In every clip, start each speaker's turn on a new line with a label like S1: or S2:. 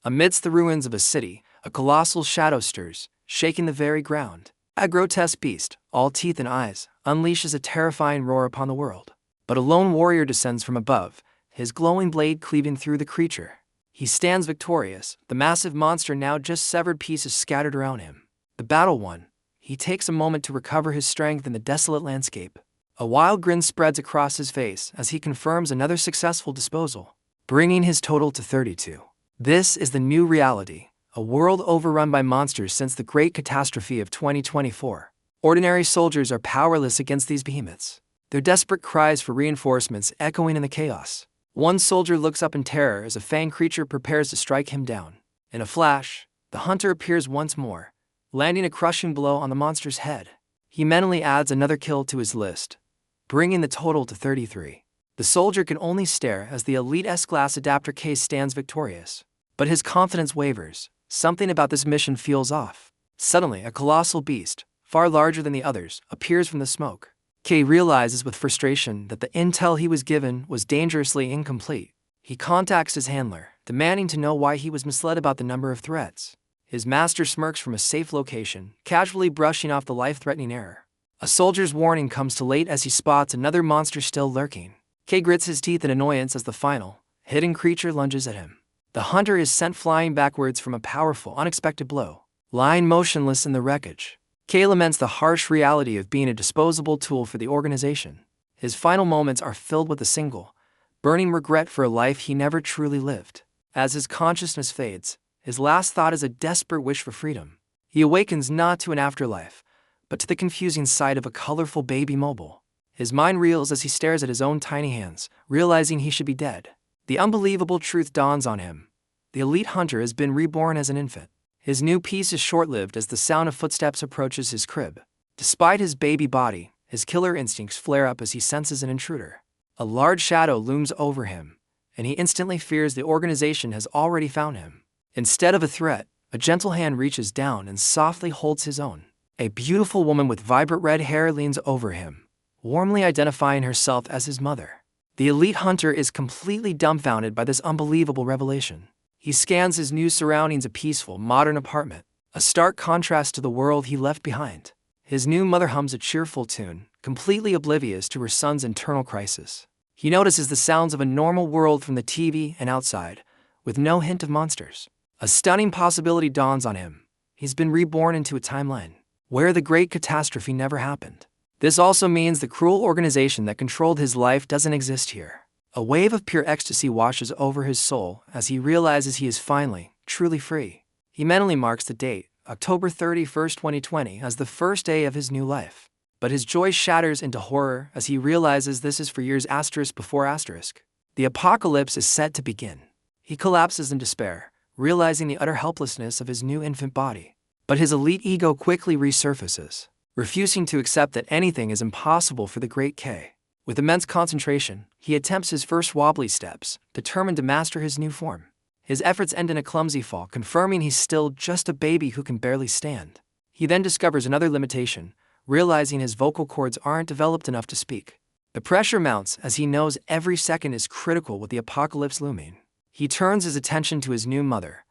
S1: Amidst the ruins of a city, a colossal shadow stirs, shaking the very ground. A grotesque beast, all teeth and eyes, unleashes a terrifying roar upon the world. But a lone warrior descends from above, his glowing blade cleaving through the creature. He stands victorious, the massive monster now just severed pieces scattered around him. The battle won. He takes a moment to recover his strength in the desolate landscape. A wild grin spreads across his face as he confirms another successful disposal, bringing his total to 32. This is the new reality, a world overrun by monsters since the great catastrophe of 2024. Ordinary soldiers are powerless against these behemoths, their desperate cries for reinforcements echoing in the chaos. One soldier looks up in terror as a fanged creature prepares to strike him down. In a flash, the hunter appears once more, landing a crushing blow on the monster's head. He mentally adds another kill to his list, bringing the total to 33. The soldier can only stare as the elite S-class adapter case stands victorious. But his confidence wavers. Something about this mission feels off. Suddenly, a colossal beast, far larger than the others, appears from the smoke. K realizes with frustration that the intel he was given was dangerously incomplete. He contacts his handler, demanding to know why he was misled about the number of threats. His master smirks from a safe location, casually brushing off the life-threatening error. A soldier's warning comes too late as he spots another monster still lurking. K grits his teeth in annoyance as the final, hidden creature lunges at him. The hunter is sent flying backwards from a powerful, unexpected blow, lying motionless in the wreckage. K laments the harsh reality of being a disposable tool for the organization. His final moments are filled with a single, burning regret for a life he never truly lived. As his consciousness fades, his last thought is a desperate wish for freedom. He awakens not to an afterlife, but to the confusing sight of a colorful baby mobile. His mind reels as he stares at his own tiny hands, realizing he should be dead. The unbelievable truth dawns on him. The elite hunter has been reborn as an infant. His new peace is short-lived as the sound of footsteps approaches his crib. Despite his baby body, his killer instincts flare up as he senses an intruder. A large shadow looms over him, and he instantly fears the organization has already found him. Instead of a threat, a gentle hand reaches down and softly holds his own. A beautiful woman with vibrant red hair leans over him, warmly identifying herself as his mother. The elite hunter is completely dumbfounded by this unbelievable revelation. He scans his new surroundings, a peaceful, modern apartment, a stark contrast to the world he left behind. His new mother hums a cheerful tune, completely oblivious to her son's internal crisis. He notices the sounds of a normal world from the TV and outside, with no hint of monsters. A stunning possibility dawns on him. He's been reborn into a timeline where the great catastrophe never happened. This also means the cruel organization that controlled his life doesn't exist here. A wave of pure ecstasy washes over his soul as he realizes he is finally, truly free. He mentally marks the date, October 31st, 2020, as the first day of his new life. But his joy shatters into horror as he realizes this is for years asterisk before asterisk. The apocalypse is set to begin. He collapses in despair, realizing the utter helplessness of his new infant body. But his elite ego quickly resurfaces, refusing to accept that anything is impossible for the great K. With immense concentration, he attempts his first wobbly steps, determined to master his new form. His efforts end in a clumsy fall, confirming he's still just a baby who can barely stand. He then discovers another limitation, realizing his vocal cords aren't developed enough to speak. The pressure mounts as he knows every second is critical with the apocalypse looming. He turns his attention to his new mother,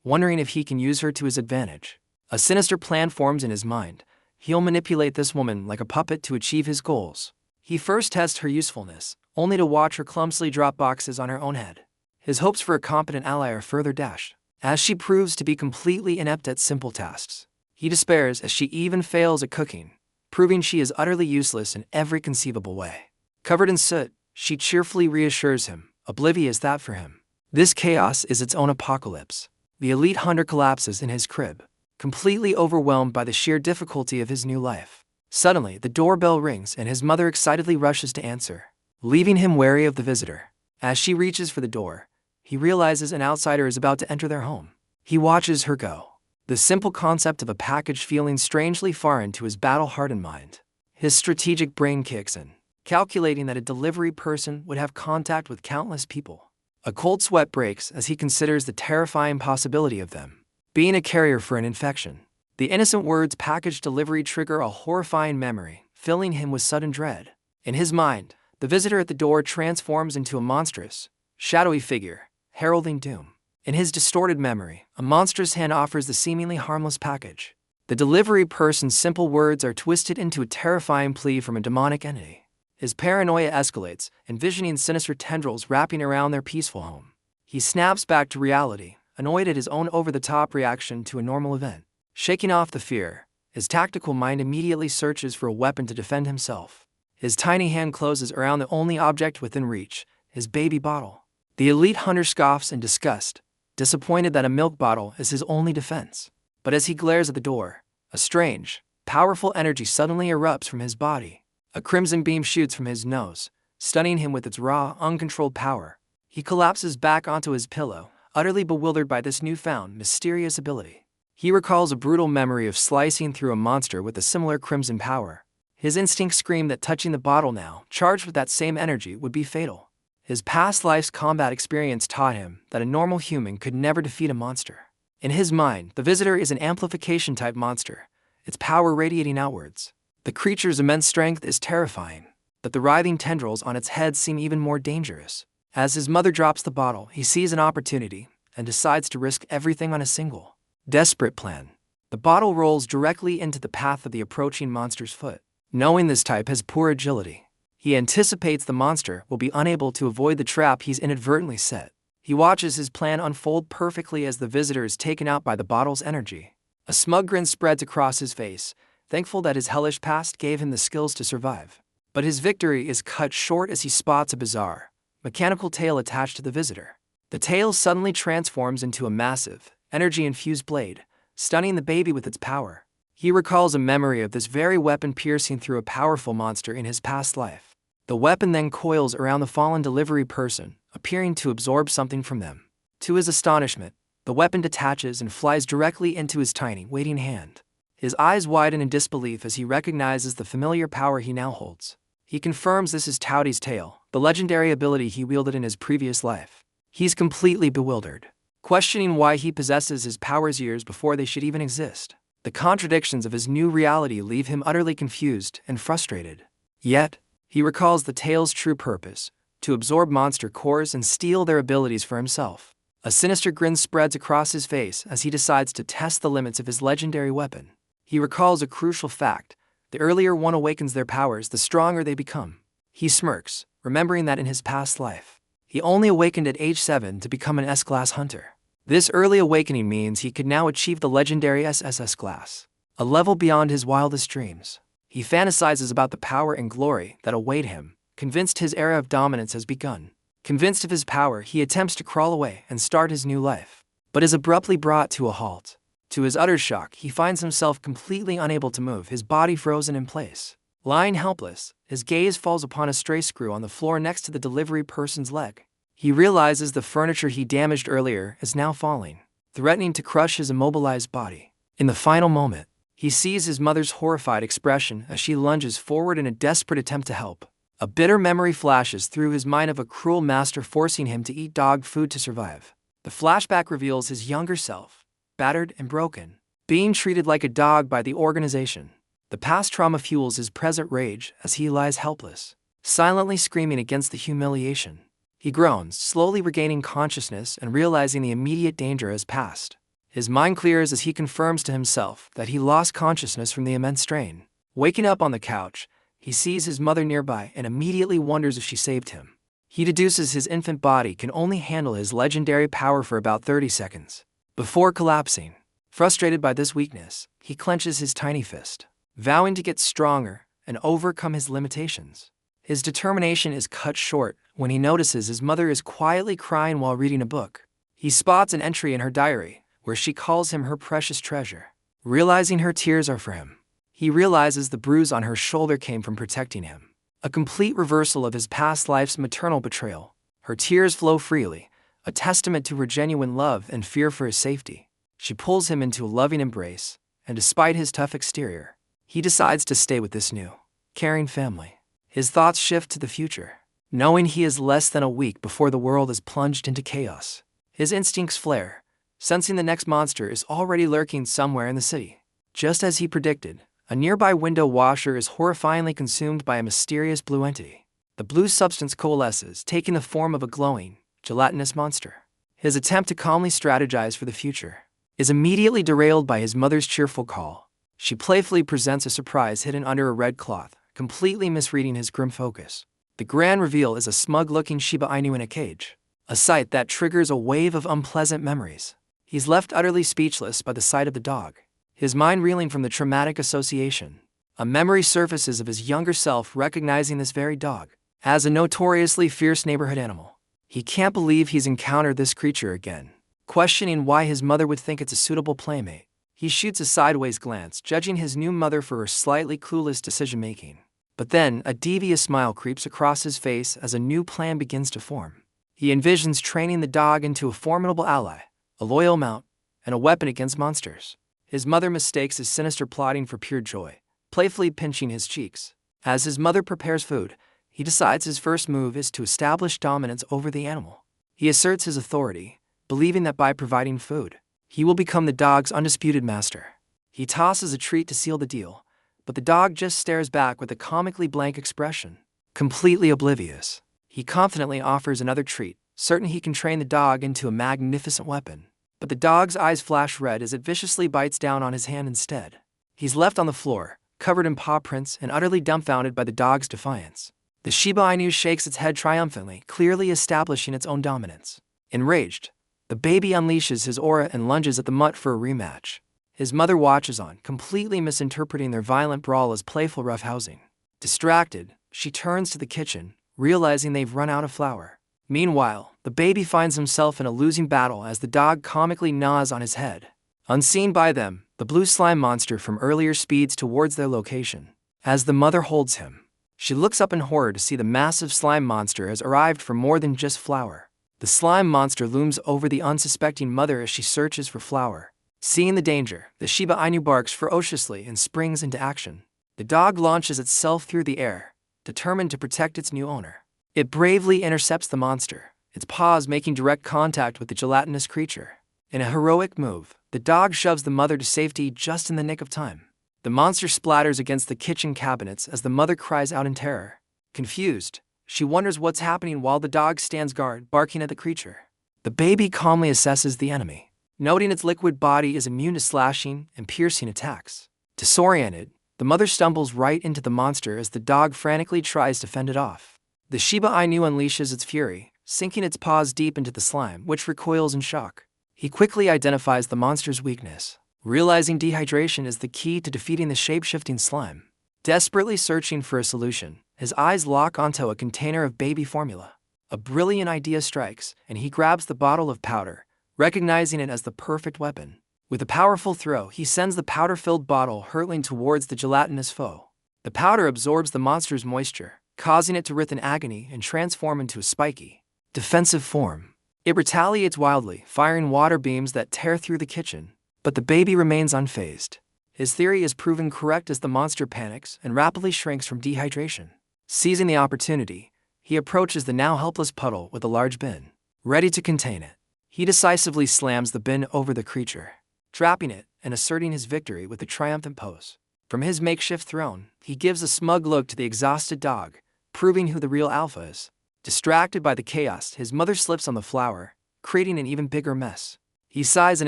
S1: wondering if he can use her to his advantage. A sinister plan forms in his mind. He'll manipulate this woman like a puppet to achieve his goals. He first tests her usefulness, only to watch her clumsily drop boxes on her own head. His hopes for a competent ally are further dashed, as she proves to be completely inept at simple tasks. He despairs as she even fails at cooking, proving she is utterly useless in every conceivable way. Covered in soot, she cheerfully reassures him, oblivious that for him, this chaos is its own apocalypse. The elite hunter collapses in his crib, completely overwhelmed by the sheer difficulty of his new life. Suddenly, the doorbell rings and his mother excitedly rushes to answer, leaving him wary of the visitor. As she reaches for the door, he realizes an outsider is about to enter their home. He watches her go, the simple concept of a package feeling strangely foreign to his battle-hardened mind. His strategic brain kicks in, calculating that a delivery person would have contact with countless people. A cold sweat breaks as he considers the terrifying possibility of them being a carrier for an infection. The innocent words package delivery trigger a horrifying memory, filling him with sudden dread. In his mind, the visitor at the door transforms into a monstrous, shadowy figure, heralding doom. In his distorted memory, a monstrous hand offers the seemingly harmless package. The delivery person's simple words are twisted into a terrifying plea from a demonic entity. His paranoia escalates, envisioning sinister tendrils wrapping around their peaceful home. He snaps back to reality, annoyed at his own over-the-top reaction to a normal event. Shaking off the fear, his tactical mind immediately searches for a weapon to defend himself. His tiny hand closes around the only object within reach, his baby bottle. The elite hunter scoffs in disgust, disappointed that a milk bottle is his only defense. But as he glares at the door, a strange, powerful energy suddenly erupts from his body. A crimson beam shoots from his nose, stunning him with its raw, uncontrolled power. He collapses back onto his pillow, utterly bewildered by this newfound, mysterious ability. He recalls a brutal memory of slicing through a monster with a similar crimson power. His instincts scream that touching the bottle now, charged with that same energy, would be fatal. His past life's combat experience taught him that a normal human could never defeat a monster. In his mind, the visitor is an amplification-type monster, its power radiating outwards. The creature's immense strength is terrifying, but the writhing tendrils on its head seem even more dangerous. As his mother drops the bottle, he sees an opportunity and decides to risk everything on a single, desperate plan. The bottle rolls directly into the path of the approaching monster's foot. Knowing this type has poor agility, he anticipates the monster will be unable to avoid the trap he's inadvertently set. He watches his plan unfold perfectly as the visitor is taken out by the bottle's energy. A smug grin spreads across his face, thankful that his hellish past gave him the skills to survive. But his victory is cut short as he spots a bizarre, mechanical tail attached to the visitor. The tail suddenly transforms into a massive, energy-infused blade, stunning the baby with its power. He recalls a memory of this very weapon piercing through a powerful monster in his past life. The weapon then coils around the fallen delivery person, appearing to absorb something from them. To his astonishment, the weapon detaches and flies directly into his tiny, waiting hand. His eyes widen in disbelief as he recognizes the familiar power he now holds. He confirms this is Taudi's tail, the legendary ability he wielded in his previous life. He's completely bewildered, questioning why he possesses his powers years before they should even exist. The contradictions of his new reality leave him utterly confused and frustrated. Yet, he recalls the tail's true purpose: to absorb monster cores and steal their abilities for himself. A sinister grin spreads across his face as he decides to test the limits of his legendary weapon. He recalls a crucial fact: the earlier one awakens their powers, the stronger they become. He smirks, remembering that in his past life, he only awakened at age 7 to become an S-class hunter. This early awakening means he could now achieve the legendary SSS class, a level beyond his wildest dreams. He fantasizes about the power and glory that await him, convinced his era of dominance has begun. Convinced of his power, he attempts to crawl away and start his new life, but is abruptly brought to a halt. To his utter shock, he finds himself completely unable to move, his body frozen in place. Lying helpless, his gaze falls upon a stray screw on the floor next to the delivery person's leg. He realizes the furniture he damaged earlier is now falling, threatening to crush his immobilized body. In the final moment, he sees his mother's horrified expression as she lunges forward in a desperate attempt to help. A bitter memory flashes through his mind of a cruel master forcing him to eat dog food to survive. The flashback reveals his younger self, battered and broken, being treated like a dog by the organization. The past trauma fuels his present rage as he lies helpless, silently screaming against the humiliation. He groans, slowly regaining consciousness and realizing the immediate danger has passed. His mind clears as he confirms to himself that he lost consciousness from the immense strain. Waking up on the couch, he sees his mother nearby and immediately wonders if she saved him. He deduces his infant body can only handle his legendary power for about 30 seconds. Before collapsing, frustrated by this weakness, he clenches his tiny fist, vowing to get stronger and overcome his limitations. His determination is cut short when he notices his mother is quietly crying while reading a book. He spots an entry in her diary where she calls him her precious treasure. Realizing her tears are for him, he realizes the bruise on her shoulder came from protecting him. A complete reversal of his past life's maternal betrayal. Her tears flow freely, a testament to her genuine love and fear for his safety. She pulls him into a loving embrace, and despite his tough exterior, he decides to stay with this new, caring family. His thoughts shift to the future, knowing he is less than a week before the world is plunged into chaos. His instincts flare, sensing the next monster is already lurking somewhere in the city. Just as he predicted, a nearby window washer is horrifyingly consumed by a mysterious blue entity. The blue substance coalesces, taking the form of a glowing, gelatinous monster. His attempt to calmly strategize for the future is immediately derailed by his mother's cheerful call. She playfully presents a surprise hidden under a red cloth, completely misreading his grim focus. The grand reveal is a smug-looking Shiba Inu in a cage, a sight that triggers a wave of unpleasant memories. He's left utterly speechless by the sight of the dog, his mind reeling from the traumatic association. A memory surfaces of his younger self recognizing this very dog as a notoriously fierce neighborhood animal. He can't believe he's encountered this creature again. Questioning why his mother would think it's a suitable playmate, he shoots a sideways glance, judging his new mother for her slightly clueless decision-making. But then, a devious smile creeps across his face as a new plan begins to form. He envisions training the dog into a formidable ally, a loyal mount, and a weapon against monsters. His mother mistakes his sinister plotting for pure joy, playfully pinching his cheeks. As his mother prepares food, he decides his first move is to establish dominance over the animal. He asserts his authority, believing that by providing food, he will become the dog's undisputed master. He tosses a treat to seal the deal, but the dog just stares back with a comically blank expression, completely oblivious. He confidently offers another treat, certain he can train the dog into a magnificent weapon. But the dog's eyes flash red as it viciously bites down on his hand instead. He's left on the floor, covered in paw prints and utterly dumbfounded by the dog's defiance. The Shiba Inu shakes its head triumphantly, clearly establishing its own dominance. Enraged, the baby unleashes his aura and lunges at the mutt for a rematch. His mother watches on, completely misinterpreting their violent brawl as playful roughhousing. Distracted, she turns to the kitchen, realizing they've run out of flour. Meanwhile, the baby finds himself in a losing battle as the dog comically gnaws on his head. Unseen by them, the blue slime monster from earlier speeds towards their location. As the mother holds him, she looks up in horror to see the massive slime monster has arrived for more than just flour. The slime monster looms over the unsuspecting mother as she searches for flour. Seeing the danger, the Shiba Inu barks ferociously and springs into action. The dog launches itself through the air, determined to protect its new owner. It bravely intercepts the monster, its paws making direct contact with the gelatinous creature. In a heroic move, the dog shoves the mother to safety just in the nick of time. The monster splatters against the kitchen cabinets as the mother cries out in terror. Confused, she wonders what's happening while the dog stands guard, barking at the creature. The baby calmly assesses the enemy, noting its liquid body is immune to slashing and piercing attacks. Disoriented, the mother stumbles right into the monster as the dog frantically tries to fend it off. The Shiba Inu unleashes its fury, sinking its paws deep into the slime, which recoils in shock. He quickly identifies the monster's weakness, realizing dehydration is the key to defeating the shape-shifting slime. Desperately searching for a solution, his eyes lock onto a container of baby formula. A brilliant idea strikes, and he grabs the bottle of powder, recognizing it as the perfect weapon. With a powerful throw, he sends the powder-filled bottle hurtling towards the gelatinous foe. The powder absorbs the monster's moisture, causing it to writhe in agony and transform into a spiky, defensive form. It retaliates wildly, firing water beams that tear through the kitchen. But the baby remains unfazed. His theory is proven correct as the monster panics and rapidly shrinks from dehydration. Seizing the opportunity, he approaches the now helpless puddle with a large bin. Ready to contain it, he decisively slams the bin over the creature, trapping it and asserting his victory with a triumphant pose. From his makeshift throne, he gives a smug look to the exhausted dog, proving who the real alpha is. Distracted by the chaos, his mother slips on the flour, creating an even bigger mess. He sighs in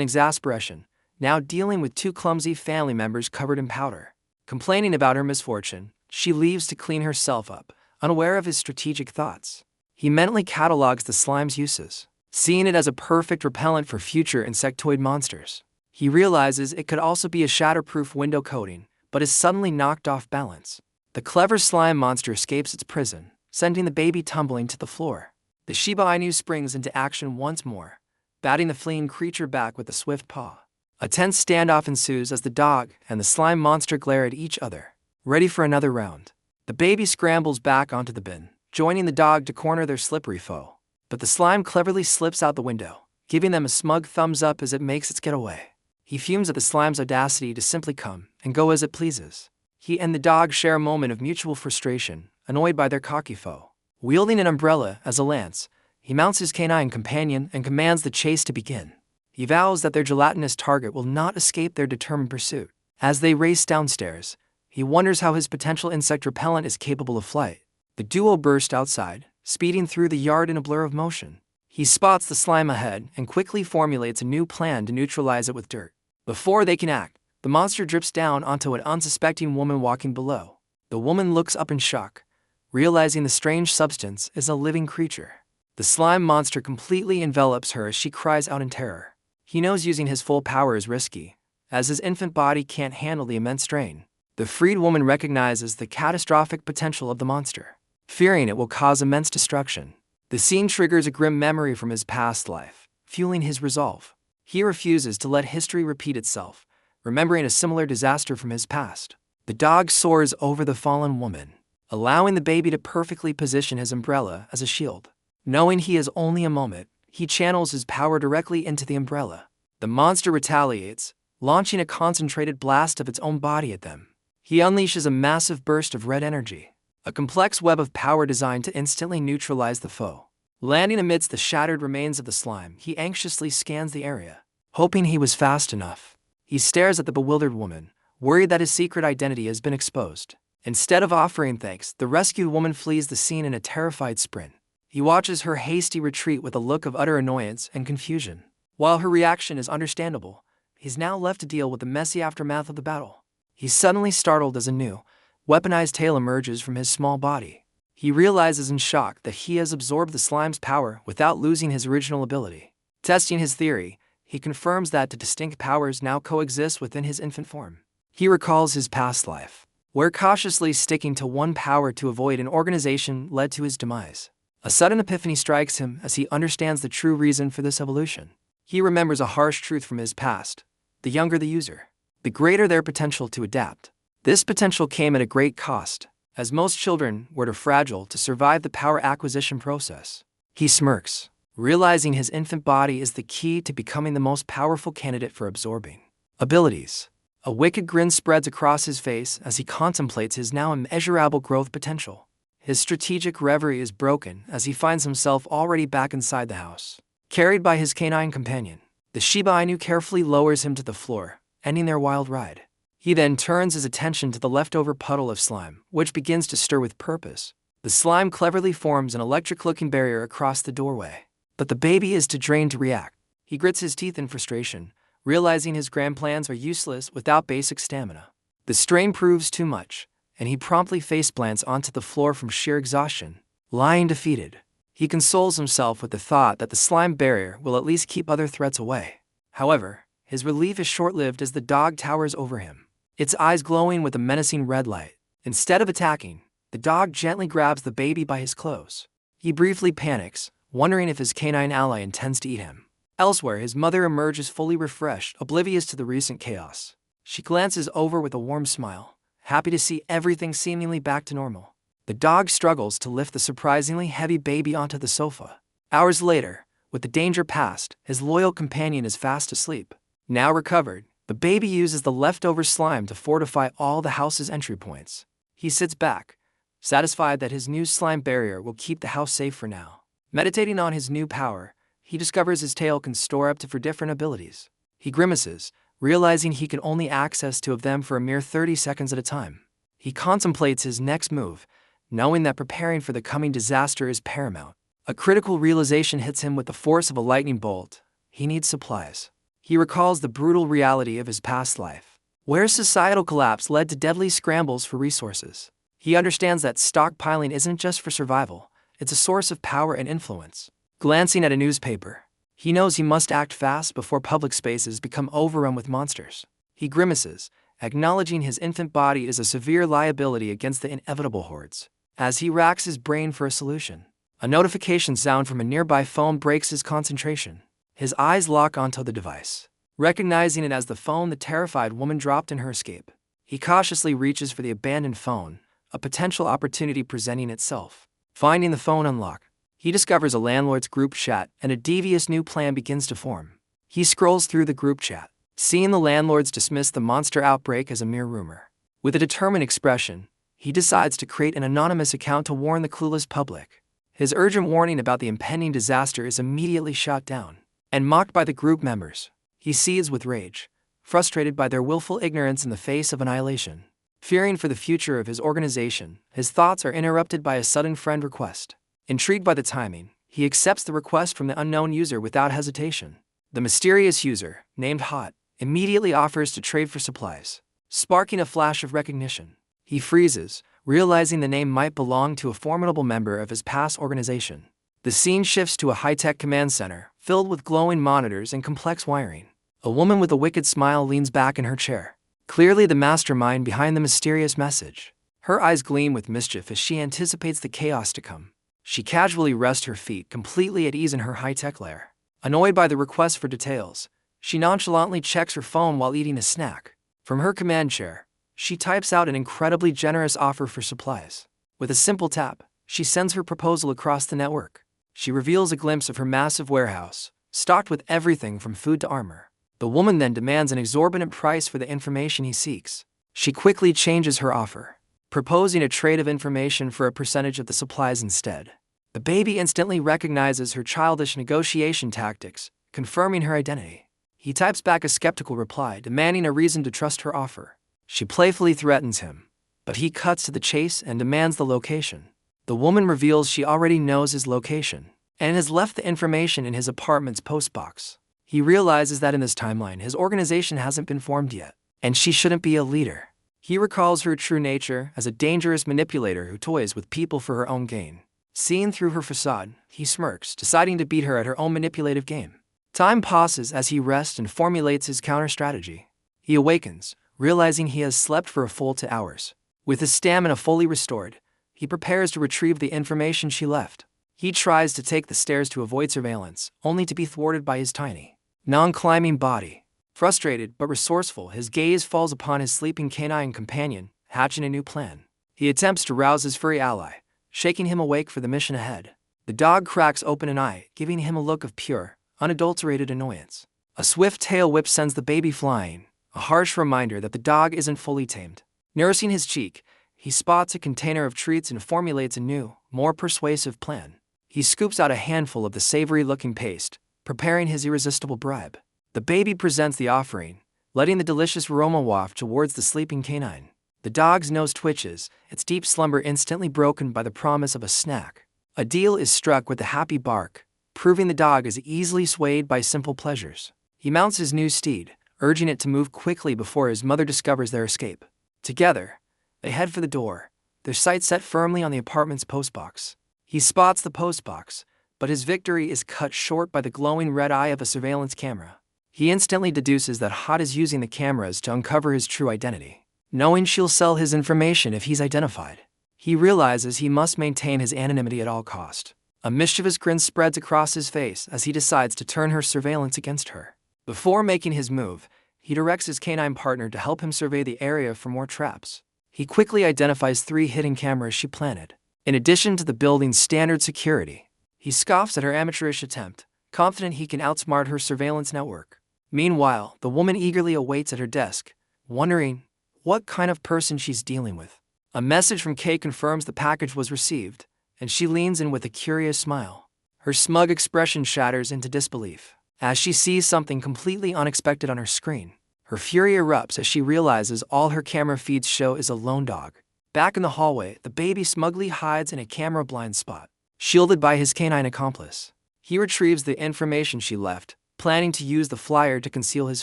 S1: exasperation, now dealing with two clumsy family members covered in powder. Complaining about her misfortune, she leaves to clean herself up, unaware of his strategic thoughts. He mentally catalogs the slime's uses, seeing it as a perfect repellent for future insectoid monsters. He realizes it could also be a shatterproof window coating, but is suddenly knocked off balance. The clever slime monster escapes its prison, sending the baby tumbling to the floor. The Shiba Inu springs into action once more, batting the fleeing creature back with a swift paw. A tense standoff ensues as the dog and the slime monster glare at each other, ready for another round. The baby scrambles back onto the bin, joining the dog to corner their slippery foe. But the slime cleverly slips out the window, giving them a smug thumbs up as it makes its getaway. He fumes at the slime's audacity to simply come and go as it pleases. He and the dog share a moment of mutual frustration, annoyed by their cocky foe. Wielding an umbrella as a lance, he mounts his canine companion and commands the chase to begin. He vows that their gelatinous target will not escape their determined pursuit. As they race downstairs, he wonders how his potential insect repellent is capable of flight. The duo burst outside, speeding through the yard in a blur of motion. He spots the slime ahead and quickly formulates a new plan to neutralize it with dirt. Before they can act, the monster drips down onto an unsuspecting woman walking below. The woman looks up in shock, realizing the strange substance is a living creature. The slime monster completely envelops her as she cries out in terror. He knows using his full power is risky, as his infant body can't handle the immense strain. The freed woman recognizes the catastrophic potential of the monster, fearing it will cause immense destruction. The scene triggers a grim memory from his past life, fueling his resolve. He refuses to let history repeat itself, remembering a similar disaster from his past. The dog soars over the fallen woman, allowing the baby to perfectly position his umbrella as a shield. Knowing he has only a moment, he channels his power directly into the umbrella. The monster retaliates, launching a concentrated blast of its own body at them. He unleashes a massive burst of red energy, a complex web of power designed to instantly neutralize the foe. Landing amidst the shattered remains of the slime, he anxiously scans the area, hoping he was fast enough. He stares at the bewildered woman, worried that his secret identity has been exposed. Instead of offering thanks, the rescued woman flees the scene in a terrified sprint. He watches her hasty retreat with a look of utter annoyance and confusion. While her reaction is understandable, he's now left to deal with the messy aftermath of the battle. He's suddenly startled as a new, weaponized tail emerges from his small body. He realizes in shock that he has absorbed the slime's power without losing his original ability. Testing his theory, he confirms that the distinct powers now coexist within his infant form. He recalls his past life, where cautiously sticking to one power to avoid an organization led to his demise. A sudden epiphany strikes him as he understands the true reason for this evolution. He remembers a harsh truth from his past: the younger the user, the greater their potential to adapt. This potential came at a great cost, as most children were too fragile to survive the power acquisition process. He smirks, realizing his infant body is the key to becoming the most powerful candidate for absorbing abilities. A wicked grin spreads across his face as he contemplates his now immeasurable growth potential. His strategic reverie is broken as he finds himself already back inside the house. Carried by his canine companion, the Shiba Inu carefully lowers him to the floor, ending their wild ride. He then turns his attention to the leftover puddle of slime, which begins to stir with purpose. The slime cleverly forms an electric-looking barrier across the doorway, but the baby is too drained to react. He grits his teeth in frustration, realizing his grand plans are useless without basic stamina. The strain proves too much, and he promptly face-plants onto the floor from sheer exhaustion. Lying defeated, he consoles himself with the thought that the slime barrier will at least keep other threats away. However, his relief is short-lived as the dog towers over him, its eyes glowing with a menacing red light. Instead of attacking, the dog gently grabs the baby by his clothes. He briefly panics, wondering if his canine ally intends to eat him. Elsewhere, his mother emerges fully refreshed, oblivious to the recent chaos. She glances over with a warm smile, happy to see everything seemingly back to normal. The dog struggles to lift the surprisingly heavy baby onto the sofa. Hours later, with the danger past, his loyal companion is fast asleep. Now recovered, the baby uses the leftover slime to fortify all the house's entry points. He sits back, satisfied that his new slime barrier will keep the house safe for now. Meditating on his new power, he discovers his tail can store up to 4 different abilities. He grimaces, realizing he can only access 2 of them for a mere 30 seconds at a time. He contemplates his next move, knowing that preparing for the coming disaster is paramount. A critical realization hits him with the force of a lightning bolt: he needs supplies. He recalls the brutal reality of his past life, where societal collapse led to deadly scrambles for resources. He understands that stockpiling isn't just for survival, it's a source of power and influence. Glancing at a newspaper, he knows he must act fast before public spaces become overrun with monsters. He grimaces, acknowledging his infant body is a severe liability against the inevitable hordes. As he racks his brain for a solution, a notification sound from a nearby phone breaks his concentration. His eyes lock onto the device. Recognizing it as the phone the terrified woman dropped in her escape, he cautiously reaches for the abandoned phone, a potential opportunity presenting itself. Finding the phone unlocked, he discovers a landlord's group chat and a devious new plan begins to form. He scrolls through the group chat, seeing the landlords dismiss the monster outbreak as a mere rumor. With a determined expression, he decides to create an anonymous account to warn the clueless public. His urgent warning about the impending disaster is immediately shot down and mocked by the group members. He seethes with rage, frustrated by their willful ignorance in the face of annihilation. Fearing for the future of his organization, his thoughts are interrupted by a sudden friend request. Intrigued by the timing, He accepts the request from the unknown user without hesitation. The mysterious user, named Hot, immediately offers to trade for supplies, sparking a flash of recognition. He freezes, realizing the name might belong to a formidable member of his past organization. The scene shifts to a high-tech command center, filled with glowing monitors and complex wiring. A woman with a wicked smile leans back in her chair, clearly the mastermind behind the mysterious message. Her eyes gleam with mischief as she anticipates the chaos to come. She casually rests her feet, completely at ease in her high-tech lair. Annoyed by the request for details, she nonchalantly checks her phone while eating a snack. From her command chair, she types out an incredibly generous offer for supplies. With a simple tap, she sends her proposal across the network. She reveals a glimpse of her massive warehouse, stocked with everything from food to armor. The woman then demands an exorbitant price for the information he seeks. She quickly changes her offer, proposing a trade of information for a percentage of the supplies instead. The baby instantly recognizes her childish negotiation tactics, confirming her identity. He types back a skeptical reply, demanding a reason to trust her offer. She playfully threatens him, but he cuts to the chase and demands the location. The woman reveals she already knows his location and has left the information in his apartment's postbox. He realizes that in this timeline, his organization hasn't been formed yet, and she shouldn't be a leader. He recalls her true nature as a dangerous manipulator who toys with people for her own gain. Seeing through her facade, he smirks, deciding to beat her at her own manipulative game. Time passes as he rests and formulates his counter-strategy. He awakens, realizing he has slept for a full 2 hours. With his stamina fully restored, he prepares to retrieve the information she left. He tries to take the stairs to avoid surveillance, only to be thwarted by his tiny, non-climbing body. Frustrated but resourceful, his gaze falls upon his sleeping canine companion, hatching a new plan. He attempts to rouse his furry ally, shaking him awake for the mission ahead. The dog cracks open an eye, giving him a look of pure, unadulterated annoyance. A swift tail whip sends the baby flying, a harsh reminder that the dog isn't fully tamed. Nursing his cheek, he spots a container of treats and formulates a new, more persuasive plan. He scoops out a handful of the savory-looking paste, preparing his irresistible bribe. The baby presents the offering, letting the delicious aroma waft towards the sleeping canine. The dog's nose twitches, its deep slumber instantly broken by the promise of a snack. A deal is struck with a happy bark, proving the dog is easily swayed by simple pleasures. He mounts his new steed, urging it to move quickly before his mother discovers their escape. Together, they head for the door, their sights set firmly on the apartment's postbox. He spots the postbox, but his victory is cut short by the glowing red eye of a surveillance camera. He instantly deduces that Hot is using the cameras to uncover his true identity. Knowing she'll sell his information if he's identified, he realizes he must maintain his anonymity at all cost. A mischievous grin spreads across his face as he decides to turn her surveillance against her. Before making his move, he directs his canine partner to help him survey the area for more traps. He quickly identifies 3 hidden cameras she planted. In addition to the building's standard security, he scoffs at her amateurish attempt, confident he can outsmart her surveillance network. Meanwhile, the woman eagerly awaits at her desk, wondering what kind of person she's dealing with. A message from Kay confirms the package was received, and she leans in with a curious smile. Her smug expression shatters into disbelief as she sees something completely unexpected on her screen. Her fury erupts as she realizes all her camera feeds show is a lone dog. Back in the hallway, the baby smugly hides in a camera blind spot, shielded by his canine accomplice. He retrieves the information she left, planning to use the flyer to conceal his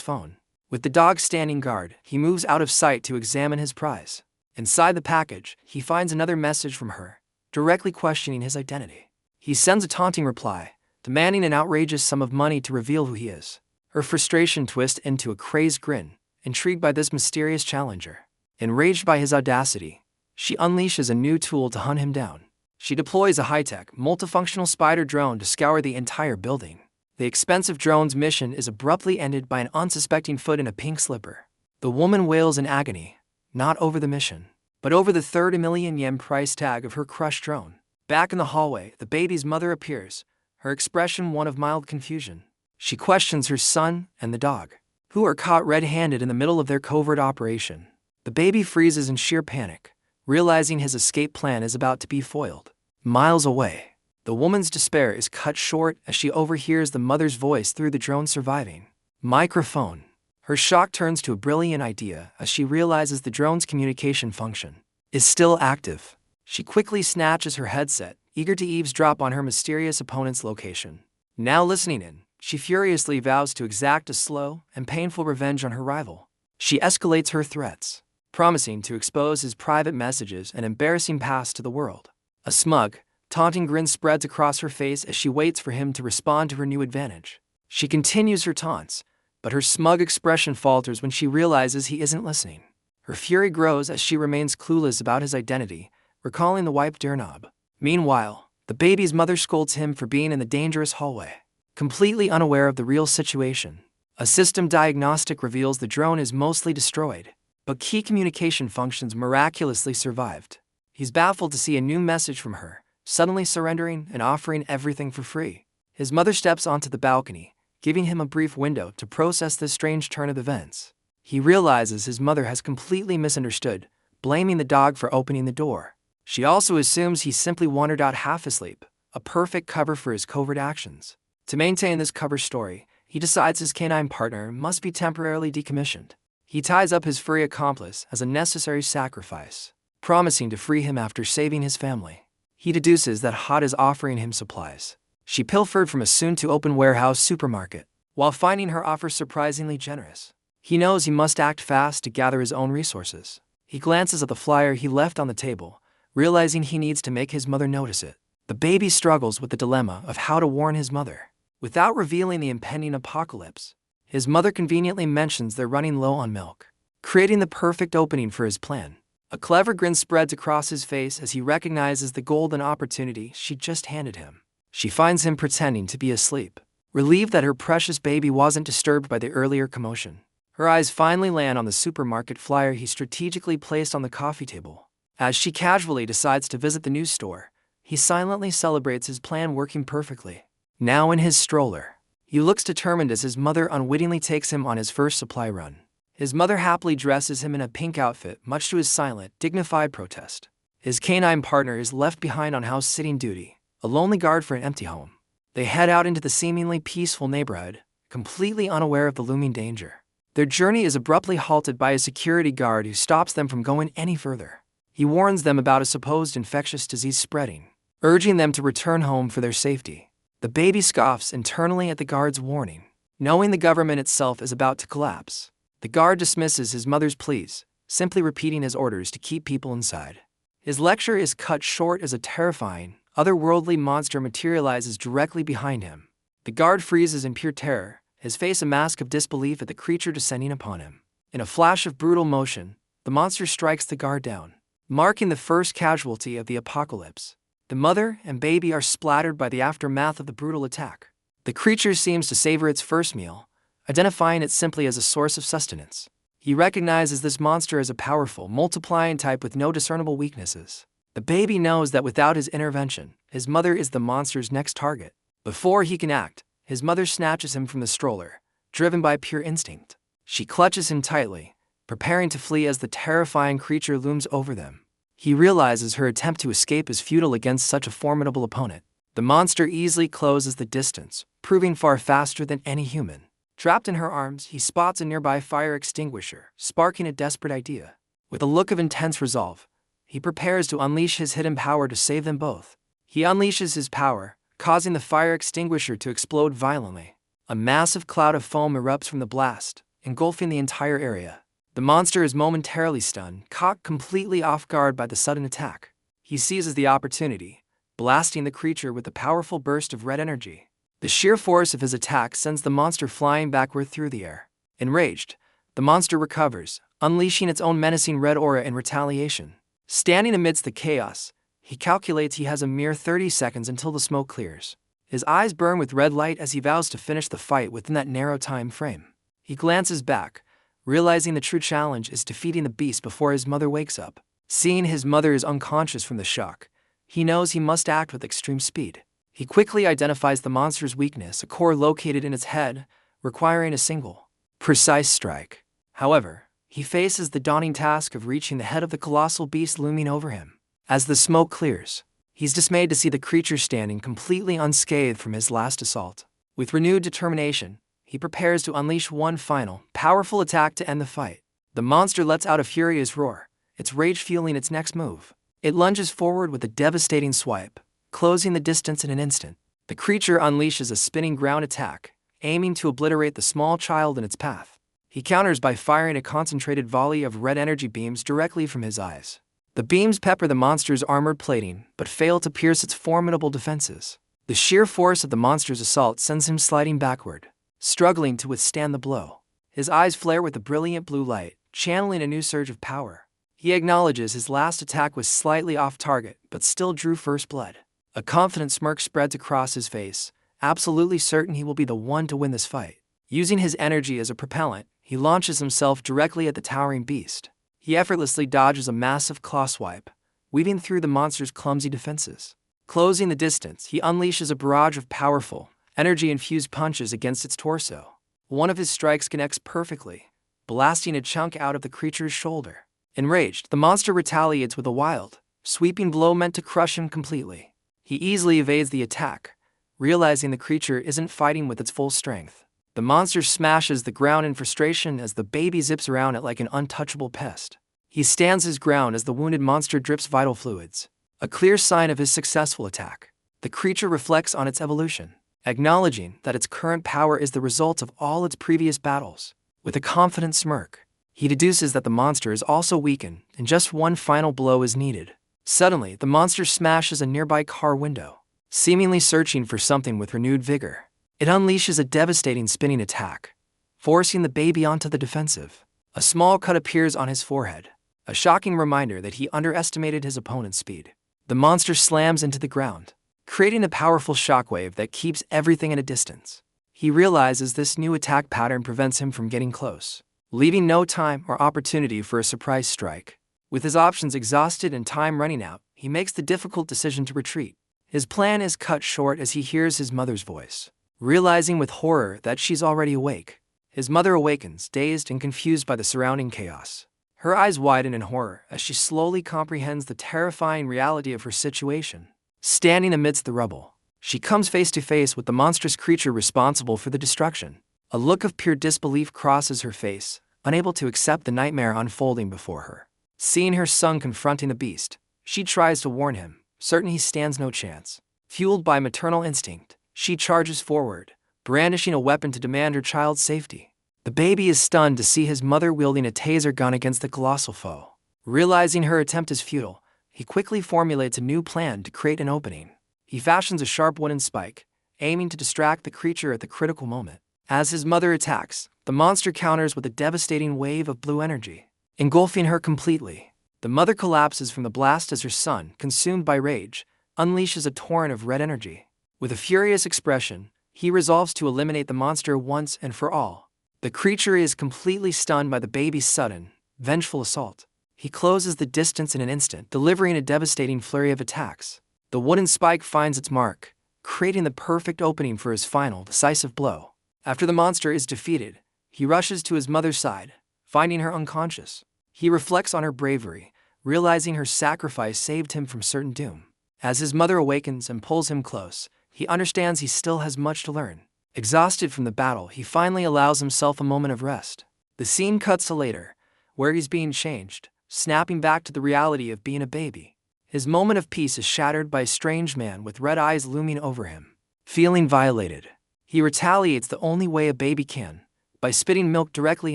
S1: phone. With the dog standing guard, he moves out of sight to examine his prize. Inside the package, he finds another message from her, directly questioning his identity. He sends a taunting reply, demanding an outrageous sum of money to reveal who he is. Her frustration twists into a crazed grin, intrigued by this mysterious challenger. Enraged by his audacity, she unleashes a new tool to hunt him down. She deploys a high-tech, multifunctional spider drone to scour the entire building. The expensive drone's mission is abruptly ended by an unsuspecting foot in a pink slipper. The woman wails in agony, not over the mission, but over the 30 million yen price tag of her crushed drone. Back in the hallway, the baby's mother appears, her expression one of mild confusion. She questions her son and the dog, who are caught red-handed in the middle of their covert operation. The baby freezes in sheer panic, realizing his escape plan is about to be foiled. Miles away, the woman's despair is cut short as she overhears the mother's voice through the drone's surviving microphone. Her shock turns to a brilliant idea as she realizes the drone's communication function is still active. She quickly snatches her headset, eager to eavesdrop on her mysterious opponent's location. Now listening in, she furiously vows to exact a slow and painful revenge on her rival. She escalates her threats, promising to expose his private messages and embarrassing past to the world. A smug, taunting grin spreads across her face as she waits for him to respond to her new advantage. She continues her taunts, but her smug expression falters when she realizes he isn't listening. Her fury grows as she remains clueless about his identity, recalling the wiped doorknob. Meanwhile, the baby's mother scolds him for being in the dangerous hallway. Completely unaware of the real situation, a system diagnostic reveals the drone is mostly destroyed, but key communication functions miraculously survived. He's baffled to see a new message from her, suddenly surrendering and offering everything for free. His mother steps onto the balcony, giving him a brief window to process this strange turn of events. He realizes his mother has completely misunderstood, blaming the dog for opening the door. She also assumes he simply wandered out half asleep, a perfect cover for his covert actions. To maintain this cover story, he decides his canine partner must be temporarily decommissioned. He ties up his furry accomplice as a necessary sacrifice, promising to free him after saving his family. He deduces that Hot is offering him supplies she pilfered from a soon-to-open warehouse supermarket. While finding her offer surprisingly generous, he knows he must act fast to gather his own resources. He glances at the flyer he left on the table, realizing he needs to make his mother notice it. The baby struggles with the dilemma of how to warn his mother without revealing the impending apocalypse. His mother conveniently mentions they're running low on milk, creating the perfect opening for his plan. A clever grin spreads across his face as he recognizes the golden opportunity she just handed him. She finds him pretending to be asleep, relieved that her precious baby wasn't disturbed by the earlier commotion. Her eyes finally land on the supermarket flyer he strategically placed on the coffee table. As she casually decides to visit the news store, he silently celebrates his plan working perfectly. Now in his stroller, he looks determined as his mother unwittingly takes him on his first supply run. His mother happily dresses him in a pink outfit, much to his silent, dignified protest. His canine partner is left behind on house-sitting duty, a lonely guard for an empty home. They head out into the seemingly peaceful neighborhood, completely unaware of the looming danger. Their journey is abruptly halted by a security guard who stops them from going any further. He warns them about a supposed infectious disease spreading, urging them to return home for their safety. The baby scoffs internally at the guard's warning, knowing the government itself is about to collapse. The guard dismisses his mother's pleas, simply repeating his orders to keep people inside. His lecture is cut short as a terrifying, otherworldly monster materializes directly behind him. The guard freezes in pure terror, his face a mask of disbelief at the creature descending upon him. In a flash of brutal motion, the monster strikes the guard down, marking the first casualty of the apocalypse. The mother and baby are splattered by the aftermath of the brutal attack. The creature seems to savor its first meal, identifying it simply as a source of sustenance. He recognizes this monster as a powerful, multiplying type with no discernible weaknesses. The baby knows that without his intervention, his mother is the monster's next target. Before he can act, his mother snatches him from the stroller, driven by pure instinct. She clutches him tightly, preparing to flee as the terrifying creature looms over them. He realizes her attempt to escape is futile against such a formidable opponent. The monster easily closes the distance, proving far faster than any human. Trapped in her arms, he spots a nearby fire extinguisher, sparking a desperate idea. With a look of intense resolve, he prepares to unleash his hidden power to save them both. He unleashes his power, causing the fire extinguisher to explode violently. A massive cloud of foam erupts from the blast, engulfing the entire area. The monster is momentarily stunned, caught completely off guard by the sudden attack. He seizes the opportunity, blasting the creature with a powerful burst of red energy. The sheer force of his attack sends the monster flying backward through the air. Enraged, the monster recovers, unleashing its own menacing red aura in retaliation. Standing amidst the chaos, he calculates he has a mere 30 seconds until the smoke clears. His eyes burn with red light as he vows to finish the fight within that narrow time frame. He glances back, realizing the true challenge is defeating the beast before his mother wakes up. Seeing his mother is unconscious from the shock, he knows he must act with extreme speed. He quickly identifies the monster's weakness, a core located in its head, requiring a single, precise strike. However, he faces the daunting task of reaching the head of the colossal beast looming over him. As the smoke clears, he's dismayed to see the creature standing completely unscathed from his last assault. With renewed determination, he prepares to unleash one final, powerful attack to end the fight. The monster lets out a furious roar, its rage fueling its next move. It lunges forward with a devastating swipe, closing the distance in an instant. The creature unleashes a spinning ground attack, aiming to obliterate the small child in its path. He counters by firing a concentrated volley of red energy beams directly from his eyes. The beams pepper the monster's armored plating, but fail to pierce its formidable defenses. The sheer force of the monster's assault sends him sliding backward, struggling to withstand the blow. His eyes flare with a brilliant blue light, channeling a new surge of power. He acknowledges his last attack was slightly off target, but still drew first blood. A confident smirk spreads across his face, absolutely certain he will be the one to win this fight. Using his energy as a propellant, he launches himself directly at the towering beast. He effortlessly dodges a massive claw swipe, weaving through the monster's clumsy defenses. Closing the distance, he unleashes a barrage of powerful, energy-infused punches against its torso. One of his strikes connects perfectly, blasting a chunk out of the creature's shoulder. Enraged, the monster retaliates with a wild, sweeping blow meant to crush him completely. He easily evades the attack, realizing the creature isn't fighting with its full strength. The monster smashes the ground in frustration as the baby zips around it like an untouchable pest. He stands his ground as the wounded monster drips vital fluids, a clear sign of his successful attack. The creature reflects on its evolution, acknowledging that its current power is the result of all its previous battles. With a confident smirk, he deduces that the monster is also weakened and just one final blow is needed. Suddenly, the monster smashes a nearby car window, seemingly searching for something with renewed vigor. It unleashes a devastating spinning attack, forcing the baby onto the defensive. A small cut appears on his forehead, a shocking reminder that he underestimated his opponent's speed. The monster slams into the ground, creating a powerful shockwave that keeps everything at a distance. He realizes this new attack pattern prevents him from getting close, leaving no time or opportunity for a surprise strike. With his options exhausted and time running out, he makes the difficult decision to retreat. His plan is cut short as he hears his mother's voice. Realizing with horror that she's already awake, his mother awakens, dazed and confused by the surrounding chaos. Her eyes widen in horror as she slowly comprehends the terrifying reality of her situation. Standing amidst the rubble, she comes face to face with the monstrous creature responsible for the destruction. A look of pure disbelief crosses her face, unable to accept the nightmare unfolding before her. Seeing her son confronting the beast, she tries to warn him, certain he stands no chance. Fueled by maternal instinct, she charges forward, brandishing a weapon to demand her child's safety. The baby is stunned to see his mother wielding a taser gun against the colossal foe. Realizing her attempt is futile, he quickly formulates a new plan to create an opening. He fashions a sharp wooden spike, aiming to distract the creature at the critical moment. As his mother attacks, the monster counters with a devastating wave of blue energy, engulfing her completely. The mother collapses from the blast as her son, consumed by rage, unleashes a torrent of red energy. With a furious expression, he resolves to eliminate the monster once and for all. The creature is completely stunned by the baby's sudden, vengeful assault. He closes the distance in an instant, delivering a devastating flurry of attacks. The wooden spike finds its mark, creating the perfect opening for his final, decisive blow. After the monster is defeated, he rushes to his mother's side, finding her unconscious. He reflects on her bravery, realizing her sacrifice saved him from certain doom. As his mother awakens and pulls him close, he understands he still has much to learn. Exhausted from the battle, he finally allows himself a moment of rest. The scene cuts to later, where he's being changed, snapping back to the reality of being a baby. His moment of peace is shattered by a strange man with red eyes looming over him. Feeling violated, he retaliates the only way a baby can, by spitting milk directly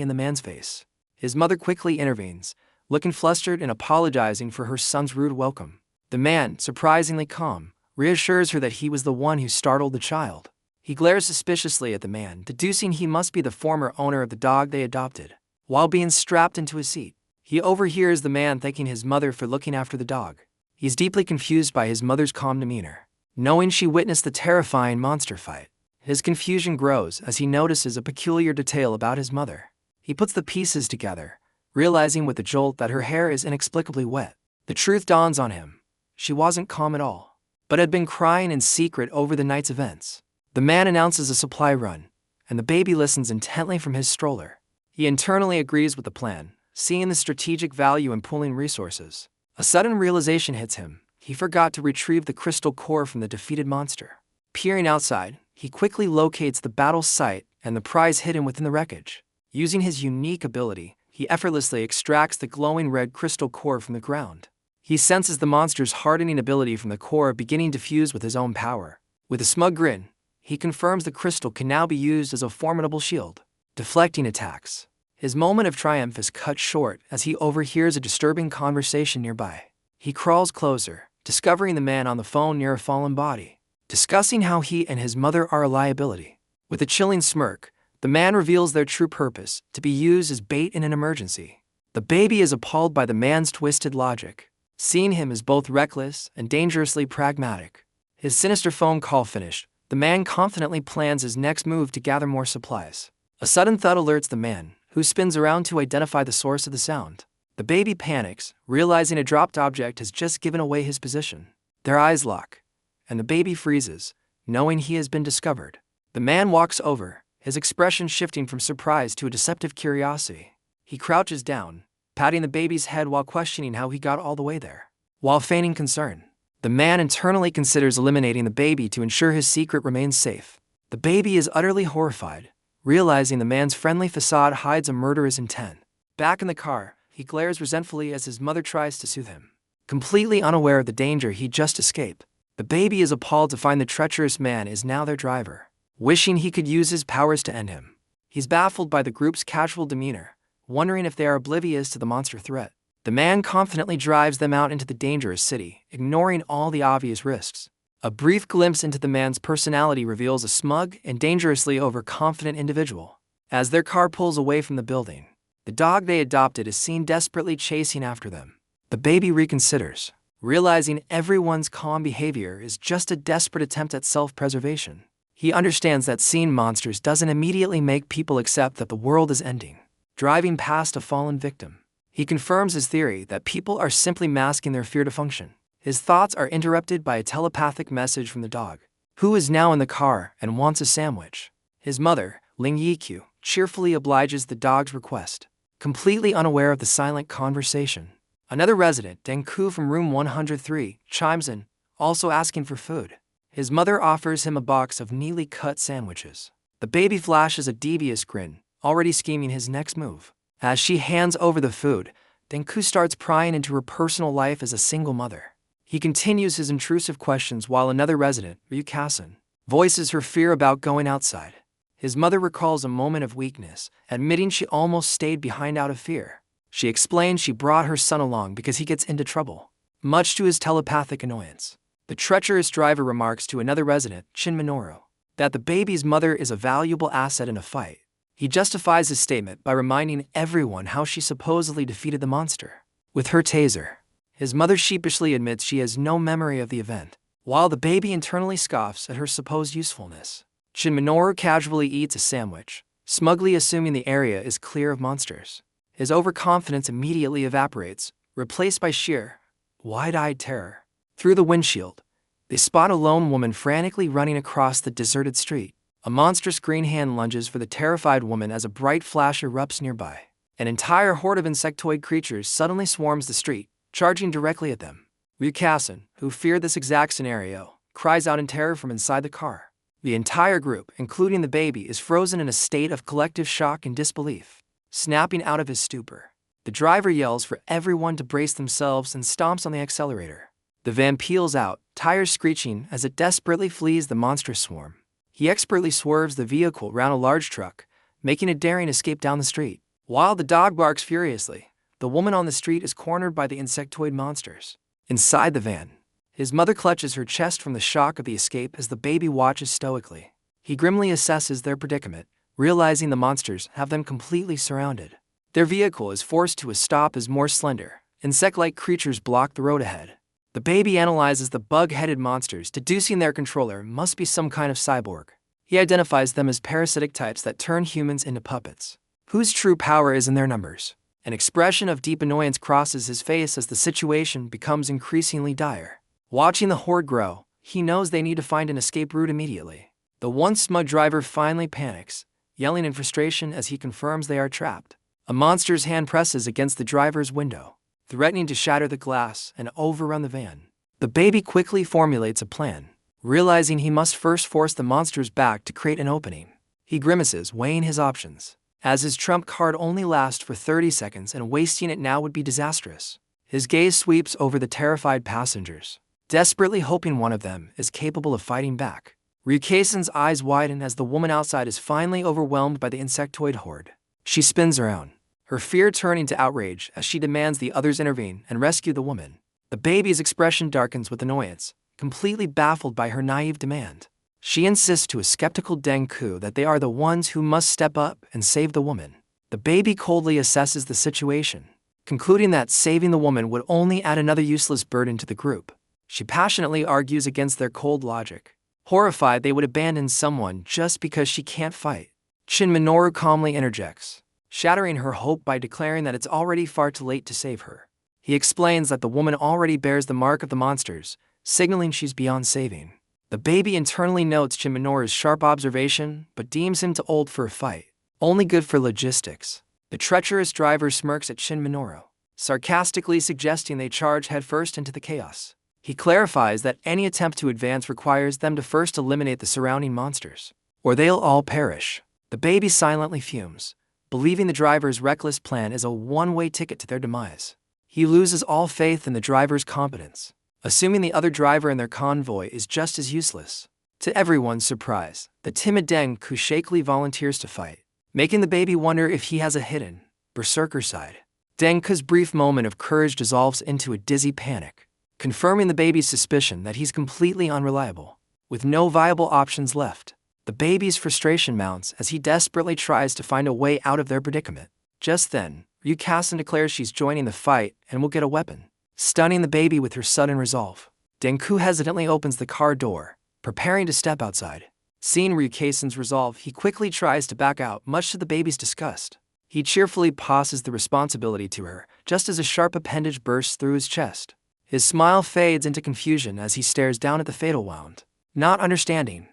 S1: in the man's face. His mother quickly intervenes, looking flustered and apologizing for her son's rude welcome. The man, surprisingly calm, reassures her that he was the one who startled the child. He glares suspiciously at the man, deducing he must be the former owner of the dog they adopted. While being strapped into a seat, he overhears the man thanking his mother for looking after the dog. He's deeply confused by his mother's calm demeanor, knowing she witnessed the terrifying monster fight. His confusion grows as he notices a peculiar detail about his mother. He puts the pieces together, realizing with a jolt that her hair is inexplicably wet. The truth dawns on him. She wasn't calm at all, but had been crying in secret over the night's events. The man announces a supply run, and the baby listens intently from his stroller. He internally agrees with the plan, seeing the strategic value in pooling resources. A sudden realization hits him. He forgot to retrieve the crystal core from the defeated monster. Peering outside, he quickly locates the battle site and the prize hidden within the wreckage. Using his unique ability, he effortlessly extracts the glowing red crystal core from the ground. He senses the monster's hardening ability from the core beginning to fuse with his own power. With a smug grin, he confirms the crystal can now be used as a formidable shield, deflecting attacks. His moment of triumph is cut short as he overhears a disturbing conversation nearby. He crawls closer, discovering the man on the phone near a fallen body, discussing how he and his mother are a liability. With a chilling smirk, the man reveals their true purpose, to be used as bait in an emergency. The baby is appalled by the man's twisted logic, seeing him as both reckless and dangerously pragmatic. His sinister phone call finished, the man confidently plans his next move to gather more supplies. A sudden thud alerts the man, who spins around to identify the source of the sound. The baby panics, realizing a dropped object has just given away his position. Their eyes lock, and the baby freezes, knowing he has been discovered. The man walks over, his expression shifting from surprise to a deceptive curiosity. He crouches down, patting the baby's head while questioning how he got all the way there. While feigning concern, the man internally considers eliminating the baby to ensure his secret remains safe. The baby is utterly horrified, realizing the man's friendly facade hides a murderous intent. Back in the car, he glares resentfully as his mother tries to soothe him. Completely unaware of the danger he just escaped, the baby is appalled to find the treacherous man is now their driver, wishing he could use his powers to end him. He's baffled by the group's casual demeanor, wondering if they are oblivious to the monster threat. The man confidently drives them out into the dangerous city, ignoring all the obvious risks. A brief glimpse into the man's personality reveals a smug and dangerously overconfident individual. As their car pulls away from the building, the dog they adopted is seen desperately chasing after them. The baby reconsiders, realizing everyone's calm behavior is just a desperate attempt at self-preservation. He understands that seeing monsters doesn't immediately make people accept that the world is ending. Driving past a fallen victim, he confirms his theory that people are simply masking their fear to function. His thoughts are interrupted by a telepathic message from the dog, who is now in the car and wants a sandwich. His mother, Ling Yikyu, cheerfully obliges the dog's request, completely unaware of the silent conversation. Another resident, Denku from room 103, chimes in, also asking for food. His mother offers him a box of neatly cut sandwiches. The baby flashes a devious grin, already scheming his next move. As she hands over the food, Denku starts prying into her personal life as a single mother. He continues his intrusive questions while another resident, Ryukasen, voices her fear about going outside. His mother recalls a moment of weakness, admitting she almost stayed behind out of fear. She explains she brought her son along because he gets into trouble, much to his telepathic annoyance. The treacherous driver remarks to another resident, Shin Minoru, that the baby's mother is a valuable asset in a fight. He justifies his statement by reminding everyone how she supposedly defeated the monster with her taser. His mother sheepishly admits she has no memory of the event, while the baby internally scoffs at her supposed usefulness. Shin Minoru casually eats a sandwich, smugly assuming the area is clear of monsters. His overconfidence immediately evaporates, replaced by sheer, wide-eyed terror. Through the windshield, they spot a lone woman frantically running across the deserted street. A monstrous green hand lunges for the terrified woman as a bright flash erupts nearby. An entire horde of insectoid creatures suddenly swarms the street, charging directly at them. Ryukasen, who feared this exact scenario, cries out in terror from inside the car. The entire group, including the baby, is frozen in a state of collective shock and disbelief. Snapping out of his stupor, the driver yells for everyone to brace themselves and stomps on the accelerator. The van peels out, tires screeching as it desperately flees the monstrous swarm. He expertly swerves the vehicle around a large truck, making a daring escape down the street. While the dog barks furiously, the woman on the street is cornered by the insectoid monsters. Inside the van, his mother clutches her chest from the shock of the escape as the baby watches stoically. He grimly assesses their predicament, realizing the monsters have them completely surrounded. Their vehicle is forced to a stop as more slender, insect-like creatures block the road ahead. The baby analyzes the bug-headed monsters, deducing their controller must be some kind of cyborg. He identifies them as parasitic types that turn humans into puppets, whose true power is in their numbers. An expression of deep annoyance crosses his face as the situation becomes increasingly dire. Watching the horde grow, he knows they need to find an escape route immediately. The once smug driver finally panics, yelling in frustration as he confirms they are trapped. A monster's hand presses against the driver's window, threatening to shatter the glass and overrun the van. The baby quickly formulates a plan, realizing he must first force the monsters back to create an opening. He grimaces, weighing his options, as his trump card only lasts for 30 seconds and wasting it now would be disastrous. His gaze sweeps over the terrified passengers, desperately hoping one of them is capable of fighting back. Ryukasen's eyes widen as the woman outside is finally overwhelmed by the insectoid horde. She spins around, her fear turning to outrage as she demands the others intervene and rescue the woman. The baby's expression darkens with annoyance, completely baffled by her naive demand. She insists to a skeptical Denku that they are the ones who must step up and save the woman. The baby coldly assesses the situation, concluding that saving the woman would only add another useless burden to the group. She passionately argues against their cold logic, horrified they would abandon someone just because she can't fight. Shin Minoru calmly interjects, shattering her hope by declaring that it's already far too late to save her. He explains that the woman already bears the mark of the monsters, signaling she's beyond saving. The baby internally notes Shin Minoru's sharp observation, but deems him too old for a fight, only good for logistics. The treacherous driver smirks at Shin Minoru, sarcastically suggesting they charge headfirst into the chaos. He clarifies that any attempt to advance requires them to first eliminate the surrounding monsters, or they'll all perish. The baby silently fumes, believing the driver's reckless plan is a one-way ticket to their demise. He loses all faith in the driver's competence, assuming the other driver in their convoy is just as useless. To everyone's surprise, the timid Denku shakily volunteers to fight, making the baby wonder if he has a hidden berserker side. Denku's brief moment of courage dissolves into a dizzy panic, confirming the baby's suspicion that he's completely unreliable. With no viable options left, the baby's frustration mounts as he desperately tries to find a way out of their predicament. Just then, Ryukasen declares she's joining the fight and will get a weapon, stunning the baby with her sudden resolve. Denku hesitantly opens the car door, preparing to step outside. Seeing Ryukasen's resolve, he quickly tries to back out, much to the baby's disgust. He cheerfully passes the responsibility to her, just as a sharp appendage bursts through his chest. His smile fades into confusion as he stares down at the fatal wound, not understanding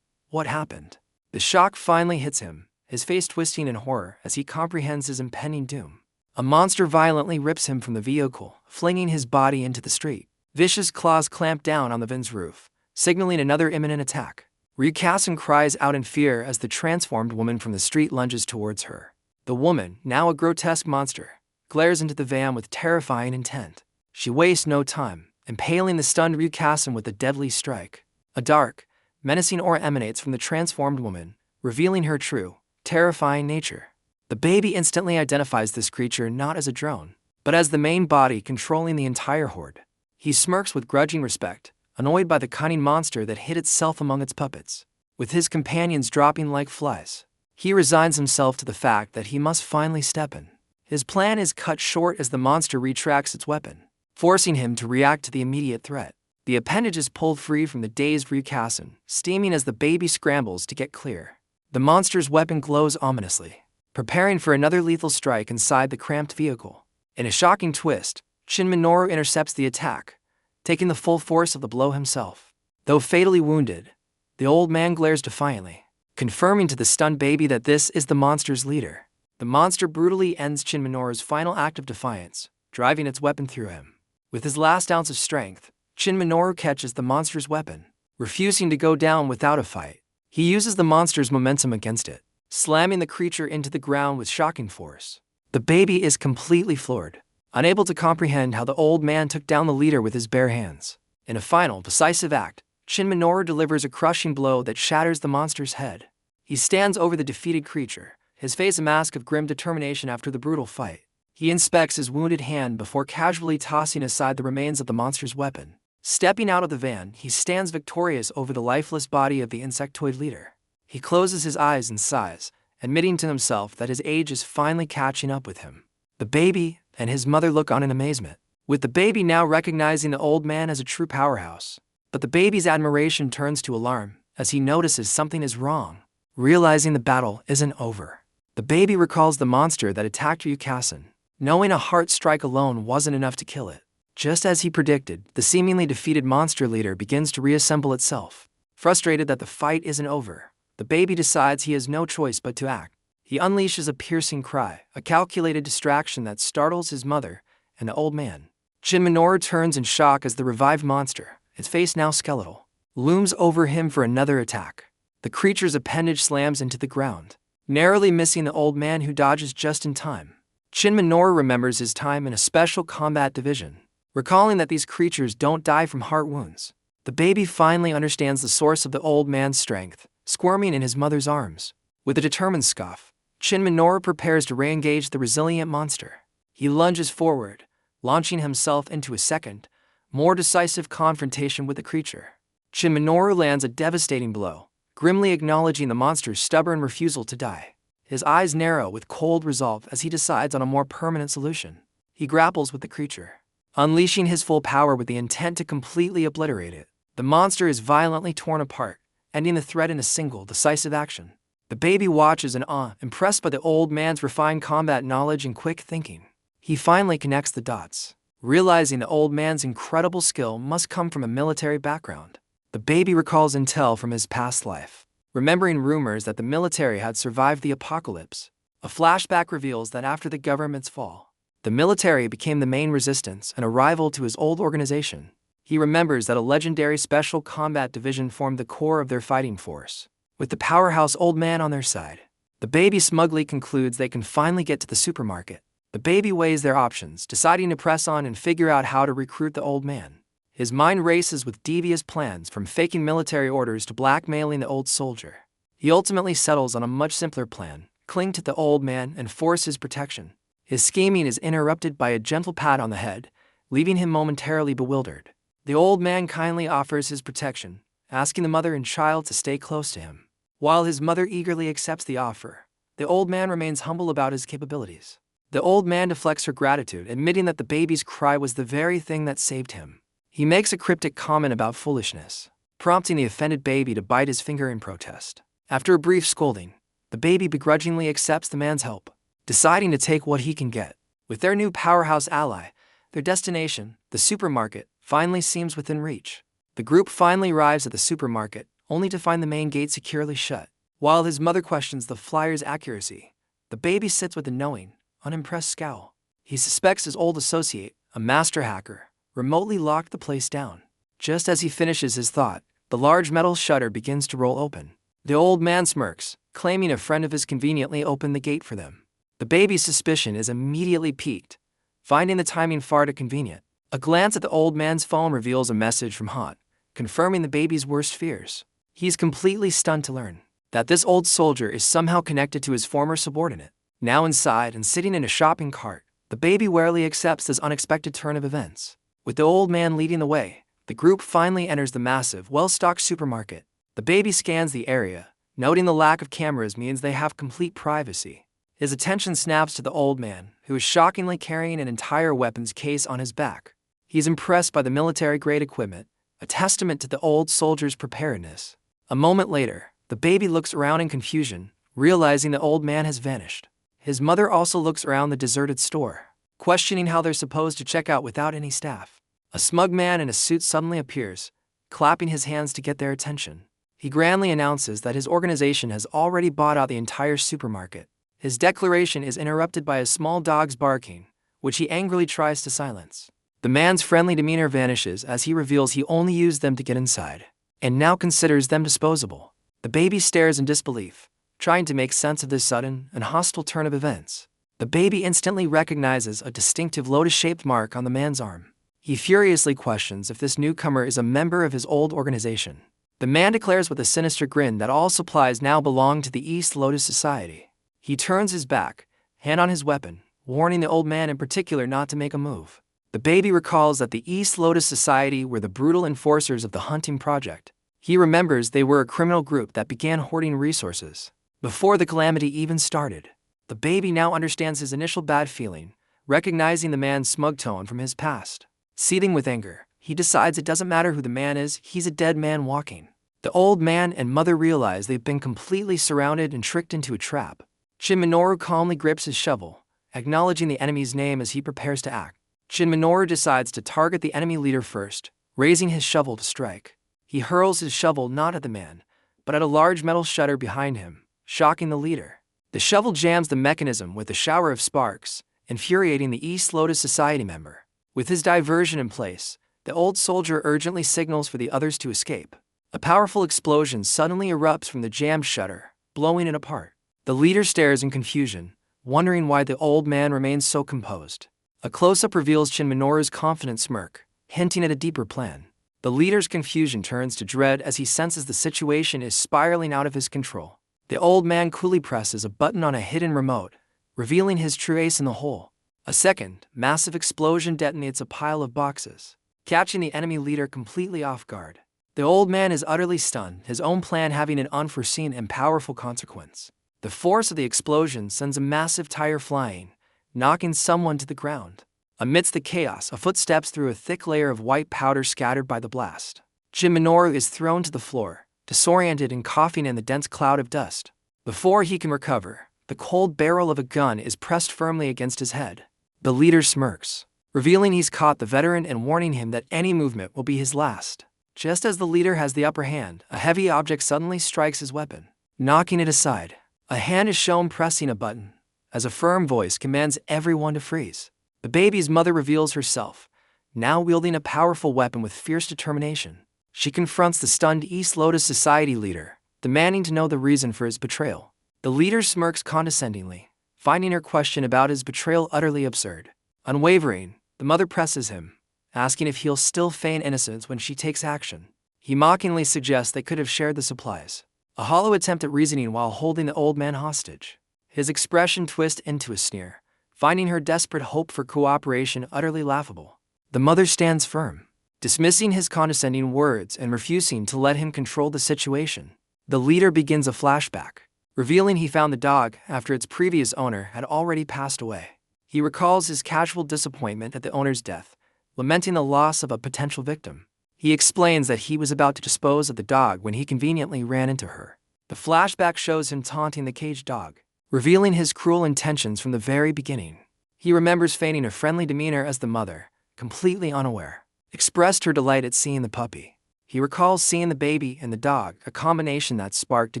S1: what happened. The shock finally hits him, his face twisting in horror as he comprehends his impending doom. A monster violently rips him from the vehicle, flinging his body into the street. Vicious claws clamp down on the van's roof, signaling another imminent attack. Ryukasen cries out in fear as the transformed woman from the street lunges towards her. The woman, now a grotesque monster, glares into the van with terrifying intent. She wastes no time, impaling the stunned Ryukasen with a deadly strike. A dark, menacing aura emanates from the transformed woman, revealing her true, terrifying nature. The baby instantly identifies this creature not as a drone, but as the main body controlling the entire horde. He smirks with grudging respect, annoyed by the cunning monster that hid itself among its puppets. With his companions dropping like flies, he resigns himself to the fact that he must finally step in. His plan is cut short as the monster retracts its weapon, forcing him to react to the immediate threat. The appendage is pulled free from the dazed Ryukasen, steaming as the baby scrambles to get clear. The monster's weapon glows ominously, preparing for another lethal strike inside the cramped vehicle. In a shocking twist, Shin Minoru intercepts the attack, taking the full force of the blow himself. Though fatally wounded, the old man glares defiantly, confirming to the stunned baby that this is the monster's leader. The monster brutally ends Shin Minoru's final act of defiance, driving its weapon through him. With his last ounce of strength, Shin Minoru catches the monster's weapon, refusing to go down without a fight. He uses the monster's momentum against it, slamming the creature into the ground with shocking force. The baby is completely floored, unable to comprehend how the old man took down the leader with his bare hands. In a final, decisive act, Shin Minoru delivers a crushing blow that shatters the monster's head. He stands over the defeated creature, his face a mask of grim determination after the brutal fight. He inspects his wounded hand before casually tossing aside the remains of the monster's weapon. Stepping out of the van, he stands victorious over the lifeless body of the insectoid leader. He closes his eyes and sighs, admitting to himself that his age is finally catching up with him. The baby and his mother look on in amazement, with the baby now recognizing the old man as a true powerhouse. But the baby's admiration turns to alarm as he notices something is wrong. Realizing the battle isn't over, the baby recalls the monster that attacked Ryukasen, knowing a heart strike alone wasn't enough to kill it. Just as he predicted, the seemingly defeated monster leader begins to reassemble itself. Frustrated that the fight isn't over, the baby decides he has no choice but to act. He unleashes a piercing cry, a calculated distraction that startles his mother and the old man. Shin Minoru turns in shock as the revived monster, its face now skeletal, looms over him for another attack. The creature's appendage slams into the ground, narrowly missing the old man who dodges just in time. Shin Minoru remembers his time in a special combat division, recalling that these creatures don't die from heart wounds. The baby finally understands the source of the old man's strength, squirming in his mother's arms. With a determined scoff, Shin Minoru prepares to re-engage the resilient monster. He lunges forward, launching himself into a second, more decisive confrontation with the creature. Shin Minoru lands a devastating blow, grimly acknowledging the monster's stubborn refusal to die. His eyes narrow with cold resolve as he decides on a more permanent solution. He grapples with the creature, unleashing his full power with the intent to completely obliterate it. The monster is violently torn apart, ending the threat in a single, decisive action. The baby watches in awe, impressed by the old man's refined combat knowledge and quick thinking. He finally connects the dots, realizing the old man's incredible skill must come from a military background. The baby recalls intel from his past life, remembering rumors that the military had survived the apocalypse. A flashback reveals that after the government's fall, the military became the main resistance and a rival to his old organization. He remembers that a legendary special combat division formed the core of their fighting force, with the powerhouse old man on their side. The baby smugly concludes they can finally get to the supermarket. The baby weighs their options, deciding to press on and figure out how to recruit the old man. His mind races with devious plans, from faking military orders to blackmailing the old soldier. He ultimately settles on a much simpler plan: cling to the old man and force his protection. His scheming is interrupted by a gentle pat on the head, leaving him momentarily bewildered. The old man kindly offers his protection, asking the mother and child to stay close to him. While his mother eagerly accepts the offer, the old man remains humble about his capabilities. The old man deflects her gratitude, admitting that the baby's cry was the very thing that saved him. He makes a cryptic comment about foolishness, prompting the offended baby to bite his finger in protest. After a brief scolding, the baby begrudgingly accepts the man's help, deciding to take what he can get. With their new powerhouse ally, their destination, the supermarket, finally seems within reach. The group finally arrives at the supermarket, only to find the main gate securely shut. While his mother questions the flyer's accuracy, the baby sits with a knowing, unimpressed scowl. He suspects his old associate, a master hacker, remotely locked the place down. Just as he finishes his thought, the large metal shutter begins to roll open. The old man smirks, claiming a friend of his conveniently opened the gate for them. The baby's suspicion is immediately piqued, finding the timing far too convenient. A glance at the old man's phone reveals a message from Hot, confirming the baby's worst fears. He's completely stunned to learn that this old soldier is somehow connected to his former subordinate. Now inside and sitting in a shopping cart, the baby warily accepts this unexpected turn of events. With the old man leading the way, the group finally enters the massive, well-stocked supermarket. The baby scans the area, noting the lack of cameras means they have complete privacy. His attention snaps to the old man, who is shockingly carrying an entire weapons case on his back. He's impressed by the military-grade equipment, a testament to the old soldier's preparedness. A moment later, the baby looks around in confusion, realizing the old man has vanished. His mother also looks around the deserted store, questioning how they're supposed to check out without any staff. A smug man in a suit suddenly appears, clapping his hands to get their attention. He grandly announces that his organization has already bought out the entire supermarket. His declaration is interrupted by a small dog's barking, which he angrily tries to silence. The man's friendly demeanor vanishes as he reveals he only used them to get inside, and now considers them disposable. The baby stares in disbelief, trying to make sense of this sudden and hostile turn of events. The baby instantly recognizes a distinctive lotus-shaped mark on the man's arm. He furiously questions if this newcomer is a member of his old organization. The man declares with a sinister grin that all supplies now belong to the East Lotus Society. He turns his back, hand on his weapon, warning the old man in particular not to make a move. The baby recalls that the East Lotus Society were the brutal enforcers of the hunting project. He remembers they were a criminal group that began hoarding resources before the calamity even started. The baby now understands his initial bad feeling, recognizing the man's smug tone from his past. Seething with anger, he decides it doesn't matter who the man is, he's a dead man walking. The old man and mother realize they've been completely surrounded and tricked into a trap. Shin Minoru calmly grips his shovel, acknowledging the enemy's name as he prepares to act. Shin Minoru decides to target the enemy leader first, raising his shovel to strike. He hurls his shovel not at the man, but at a large metal shutter behind him, shocking the leader. The shovel jams the mechanism with a shower of sparks, infuriating the East Lotus Society member. With his diversion in place, the old soldier urgently signals for the others to escape. A powerful explosion suddenly erupts from the jammed shutter, blowing it apart. The leader stares in confusion, wondering why the old man remains so composed. A close-up reveals Shin Minoru's confident smirk, hinting at a deeper plan. The leader's confusion turns to dread as he senses the situation is spiraling out of his control. The old man coolly presses a button on a hidden remote, revealing his true ace in the hole. A second, massive explosion detonates a pile of boxes, catching the enemy leader completely off guard. The old man is utterly stunned, his own plan having an unforeseen and powerful consequence. The force of the explosion sends a massive tire flying, knocking someone to the ground. Amidst the chaos, a foot steps through a thick layer of white powder scattered by the blast. Shin Minoru is thrown to the floor, disoriented and coughing in the dense cloud of dust. Before he can recover, the cold barrel of a gun is pressed firmly against his head. The leader smirks, revealing he's caught the veteran and warning him that any movement will be his last. Just as the leader has the upper hand, a heavy object suddenly strikes his weapon, knocking it aside. A hand is shown pressing a button, as a firm voice commands everyone to freeze. The baby's mother reveals herself, now wielding a powerful weapon with fierce determination. She confronts the stunned East Lotus Society leader, demanding to know the reason for his betrayal. The leader smirks condescendingly, finding her question about his betrayal utterly absurd. Unwavering, the mother presses him, asking if he'll still feign innocence when she takes action. He mockingly suggests they could have shared the supplies, a hollow attempt at reasoning while holding the old man hostage. His expression twists into a sneer, finding her desperate hope for cooperation utterly laughable. The mother stands firm, dismissing his condescending words and refusing to let him control the situation. The leader begins a flashback, revealing he found the dog after its previous owner had already passed away. He recalls his casual disappointment at the owner's death, lamenting the loss of a potential victim. He explains that he was about to dispose of the dog when he conveniently ran into her. The flashback shows him taunting the caged dog, revealing his cruel intentions from the very beginning. He remembers feigning a friendly demeanor as the mother, completely unaware, expressed her delight at seeing the puppy. He recalls seeing the baby and the dog, a combination that sparked a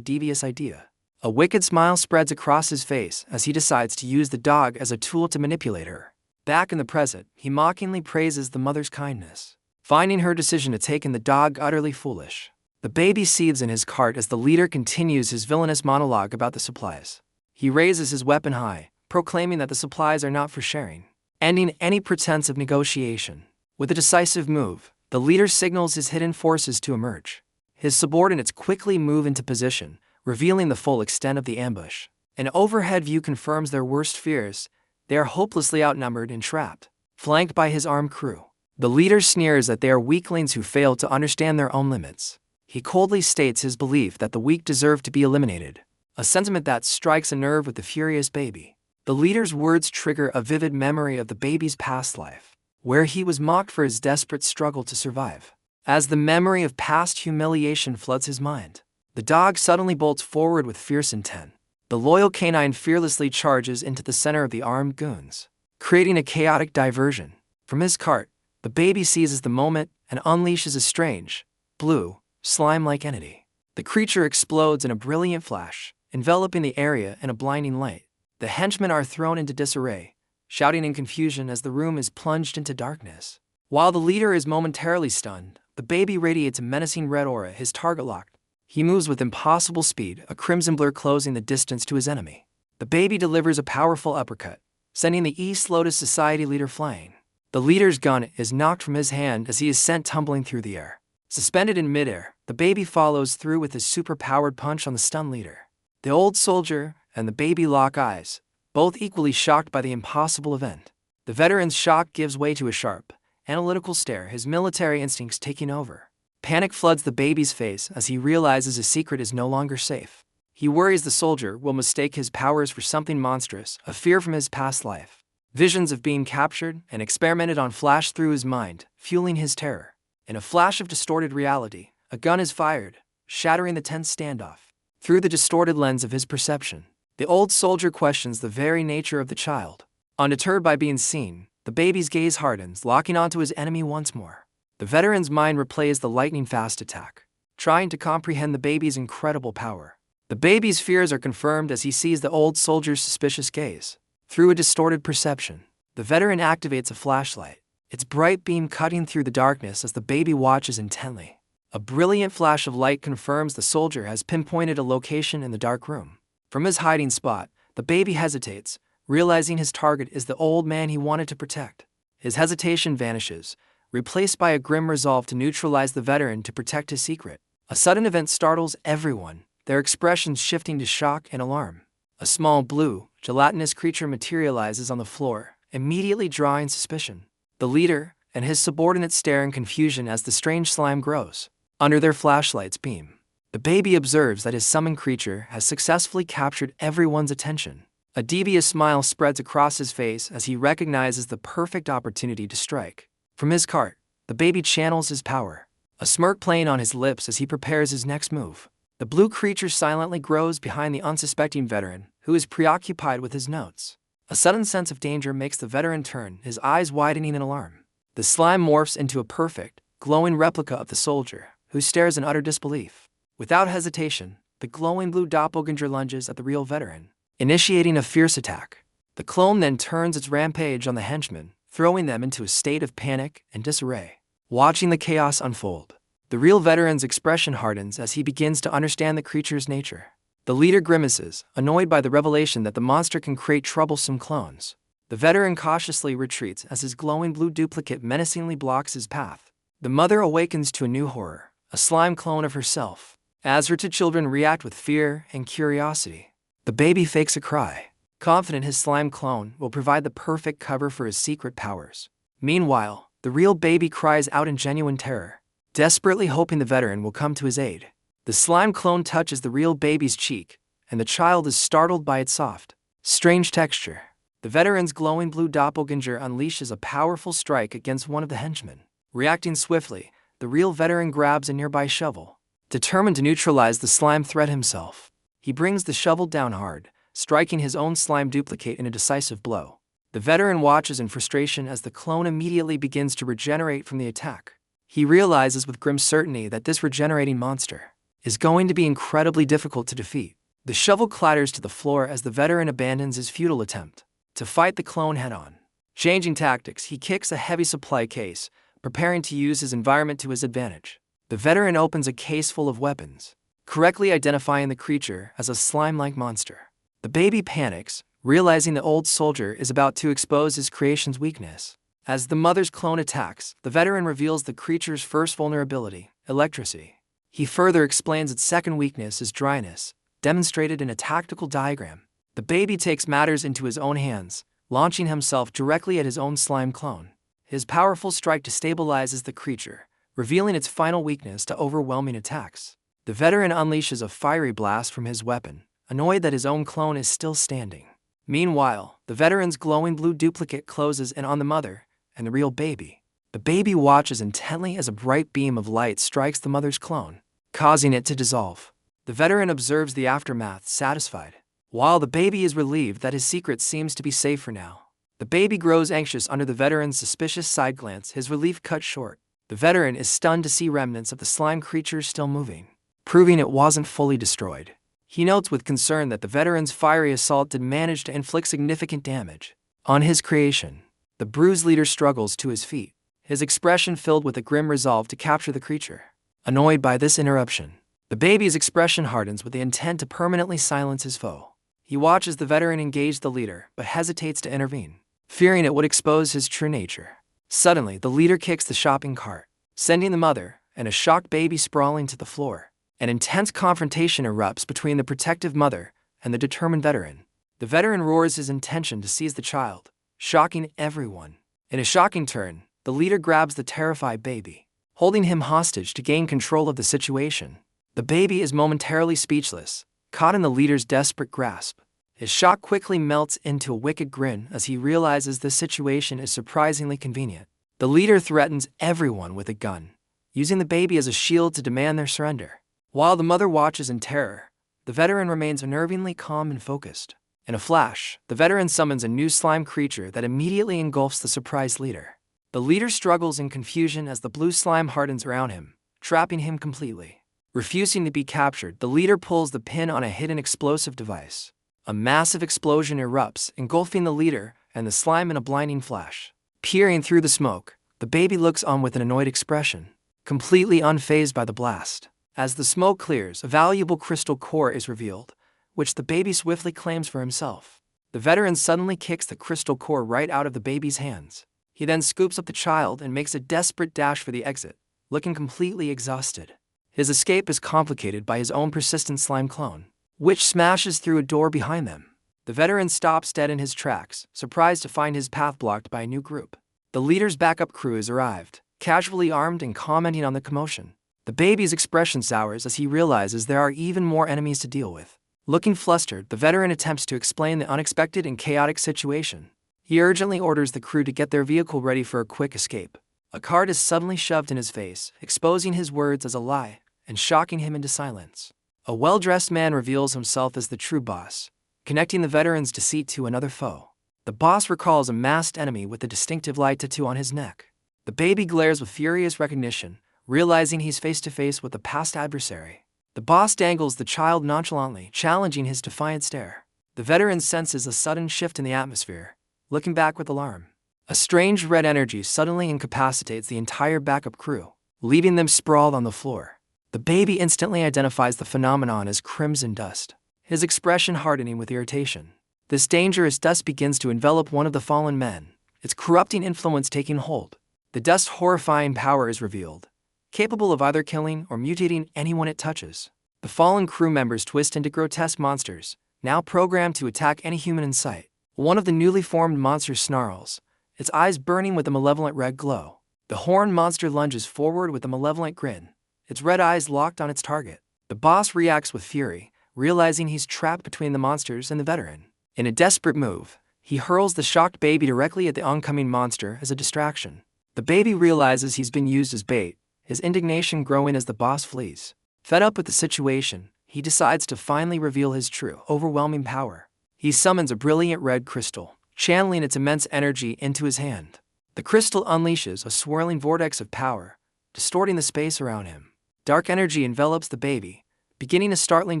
S1: devious idea. A wicked smile spreads across his face as he decides to use the dog as a tool to manipulate her. Back in the present, he mockingly praises the mother's kindness, finding her decision to take in the dog utterly foolish. The baby seethes in his cart as the leader continues his villainous monologue about the supplies. He raises his weapon high, proclaiming that the supplies are not for sharing, ending any pretense of negotiation. With a decisive move, the leader signals his hidden forces to emerge. His subordinates quickly move into position, revealing the full extent of the ambush. An overhead view confirms their worst fears. They are hopelessly outnumbered and trapped, flanked by his armed crew. The leader sneers that they are weaklings who fail to understand their own limits. He coldly states his belief that the weak deserve to be eliminated, a sentiment that strikes a nerve with the furious baby. The leader's words trigger a vivid memory of the baby's past life, where he was mocked for his desperate struggle to survive. As the memory of past humiliation floods his mind, the dog suddenly bolts forward with fierce intent. The loyal canine fearlessly charges into the center of the armed goons, creating a chaotic diversion. From his cart, the baby seizes the moment and unleashes a strange, blue, slime-like entity. The creature explodes in a brilliant flash, enveloping the area in a blinding light. The henchmen are thrown into disarray, shouting in confusion as the room is plunged into darkness. While the leader is momentarily stunned, the baby radiates a menacing red aura, his target locked. He moves with impossible speed, a crimson blur closing the distance to his enemy. The baby delivers a powerful uppercut, sending the East Lotus Society leader flying. The leader's gun is knocked from his hand as he is sent tumbling through the air. Suspended in midair, the baby follows through with his super-powered punch on the stunned leader. The old soldier and the baby lock eyes, both equally shocked by the impossible event. The veteran's shock gives way to a sharp, analytical stare, his military instincts taking over. Panic floods the baby's face as he realizes his secret is no longer safe. He worries the soldier will mistake his powers for something monstrous, a fear from his past life. Visions of being captured and experimented on flash through his mind, fueling his terror. In a flash of distorted reality, a gun is fired, shattering the tense standoff. Through the distorted lens of his perception, the old soldier questions the very nature of the child. Undeterred by being seen, the baby's gaze hardens, locking onto his enemy once more. The veteran's mind replays the lightning-fast attack, trying to comprehend the baby's incredible power. The baby's fears are confirmed as he sees the old soldier's suspicious gaze. Through a distorted perception, the veteran activates a flashlight, its bright beam cutting through the darkness as the baby watches intently. A brilliant flash of light confirms the soldier has pinpointed a location in the dark room. From his hiding spot, the baby hesitates, realizing his target is the old man he wanted to protect. His hesitation vanishes, replaced by a grim resolve to neutralize the veteran to protect his secret. A sudden event startles everyone, their expressions shifting to shock and alarm. A small blue, gelatinous creature materializes on the floor, immediately drawing suspicion. The leader and his subordinates stare in confusion as the strange slime grows. Under their flashlights beam, the baby observes that his summoned creature has successfully captured everyone's attention. A devious smile spreads across his face as he recognizes the perfect opportunity to strike. From his cart, the baby channels his power, a smirk playing on his lips as he prepares his next move. The blue creature silently grows behind the unsuspecting veteran, who is preoccupied with his notes. A sudden sense of danger makes the veteran turn, his eyes widening in alarm. The slime morphs into a perfect, glowing replica of the soldier, who stares in utter disbelief. Without hesitation, the glowing blue doppelganger lunges at the real veteran, initiating a fierce attack. The clone then turns its rampage on the henchmen, throwing them into a state of panic and disarray. Watching the chaos unfold, the real veteran's expression hardens as he begins to understand the creature's nature. The leader grimaces, annoyed by the revelation that the monster can create troublesome clones. The veteran cautiously retreats as his glowing blue duplicate menacingly blocks his path. The mother awakens to a new horror, a slime clone of herself. As her two children react with fear and curiosity, the baby fakes a cry, confident his slime clone will provide the perfect cover for his secret powers. Meanwhile, the real baby cries out in genuine terror, desperately hoping the veteran will come to his aid. The slime clone touches the real baby's cheek, and the child is startled by its soft, strange texture. The veteran's glowing blue doppelganger unleashes a powerful strike against one of the henchmen. Reacting swiftly, the real veteran grabs a nearby shovel, determined to neutralize the slime threat himself. He brings the shovel down hard, striking his own slime duplicate in a decisive blow. The veteran watches in frustration as the clone immediately begins to regenerate from the attack. He realizes with grim certainty that this regenerating monster is going to be incredibly difficult to defeat. The shovel clatters to the floor as the veteran abandons his futile attempt to fight the clone head-on. Changing tactics, he kicks a heavy supply case, preparing to use his environment to his advantage. The veteran opens a case full of weapons, correctly identifying the creature as a slime-like monster. The baby panics, realizing the old soldier is about to expose his creation's weakness. As the mother's clone attacks, the veteran reveals the creature's first vulnerability, electricity. He further explains its second weakness is dryness, demonstrated in a tactical diagram. The baby takes matters into his own hands, launching himself directly at his own slime clone. His powerful strike destabilizes the creature, revealing its final weakness to overwhelming attacks. The veteran unleashes a fiery blast from his weapon, annoyed that his own clone is still standing. Meanwhile, the veteran's glowing blue duplicate closes in on the mother and the real baby. The baby watches intently as a bright beam of light strikes the mother's clone, causing it to dissolve. The veteran observes the aftermath, satisfied, while the baby is relieved that his secret seems to be safe for now. The baby grows anxious under the veteran's suspicious side glance, his relief cut short. The veteran is stunned to see remnants of the slime creature still moving, proving it wasn't fully destroyed. He notes with concern that the veteran's fiery assault did manage to inflict significant damage on his creation. The bruised leader struggles to his feet, his expression filled with a grim resolve to capture the creature. Annoyed by this interruption, the baby's expression hardens with the intent to permanently silence his foe. He watches the veteran engage the leader, but hesitates to intervene, fearing it would expose his true nature. Suddenly, the leader kicks the shopping cart, sending the mother and a shocked baby sprawling to the floor. An intense confrontation erupts between the protective mother and the determined veteran. The veteran roars his intention to seize the child, shocking everyone. In a shocking turn, the leader grabs the terrified baby, holding him hostage to gain control of the situation. The baby is momentarily speechless, caught in the leader's desperate grasp. His shock quickly melts into a wicked grin as he realizes the situation is surprisingly convenient. The leader threatens everyone with a gun, using the baby as a shield to demand their surrender. While the mother watches in terror, the veteran remains unnervingly calm and focused. In a flash, the veteran summons a new slime creature that immediately engulfs the surprised leader. The leader struggles in confusion as the blue slime hardens around him, trapping him completely. Refusing to be captured, the leader pulls the pin on a hidden explosive device. A massive explosion erupts, engulfing the leader and the slime in a blinding flash. Peering through the smoke, the baby looks on with an annoyed expression, completely unfazed by the blast. As the smoke clears, a valuable crystal core is revealed, which the baby swiftly claims for himself. The veteran suddenly kicks the crystal core right out of the baby's hands. He then scoops up the child and makes a desperate dash for the exit, looking completely exhausted. His escape is complicated by his own persistent slime clone, which smashes through a door behind them. The veteran stops dead in his tracks, surprised to find his path blocked by a new group. The leader's backup crew has arrived, casually armed and commenting on the commotion. The baby's expression sours as he realizes there are even more enemies to deal with. Looking flustered, the veteran attempts to explain the unexpected and chaotic situation. He urgently orders the crew to get their vehicle ready for a quick escape. A card is suddenly shoved in his face, exposing his words as a lie and shocking him into silence. A well-dressed man reveals himself as the true boss, connecting the veteran's deceit to another foe. The boss recalls a masked enemy with a distinctive light tattoo on his neck. The baby glares with furious recognition, realizing he's face-to-face with a past adversary. The boss dangles the child nonchalantly, challenging his defiant stare. The veteran senses a sudden shift in the atmosphere, looking back with alarm. A strange red energy suddenly incapacitates the entire backup crew, leaving them sprawled on the floor. The baby instantly identifies the phenomenon as crimson dust, his expression hardening with irritation. This dangerous dust begins to envelop one of the fallen men, its corrupting influence taking hold. The dust's horrifying power is revealed, capable of either killing or mutating anyone it touches. The fallen crew members twist into grotesque monsters, now programmed to attack any human in sight. One of the newly formed monsters snarls, its eyes burning with a malevolent red glow. The horned monster lunges forward with a malevolent grin, its red eyes locked on its target. The boss reacts with fury, realizing he's trapped between the monsters and the veteran. In a desperate move, he hurls the shocked baby directly at the oncoming monster as a distraction. The baby realizes he's been used as bait, his indignation growing as the boss flees. Fed up with the situation, he decides to finally reveal his true, overwhelming power. He summons a brilliant red crystal, channeling its immense energy into his hand. The crystal unleashes a swirling vortex of power, distorting the space around him. Dark energy envelops the baby, beginning a startling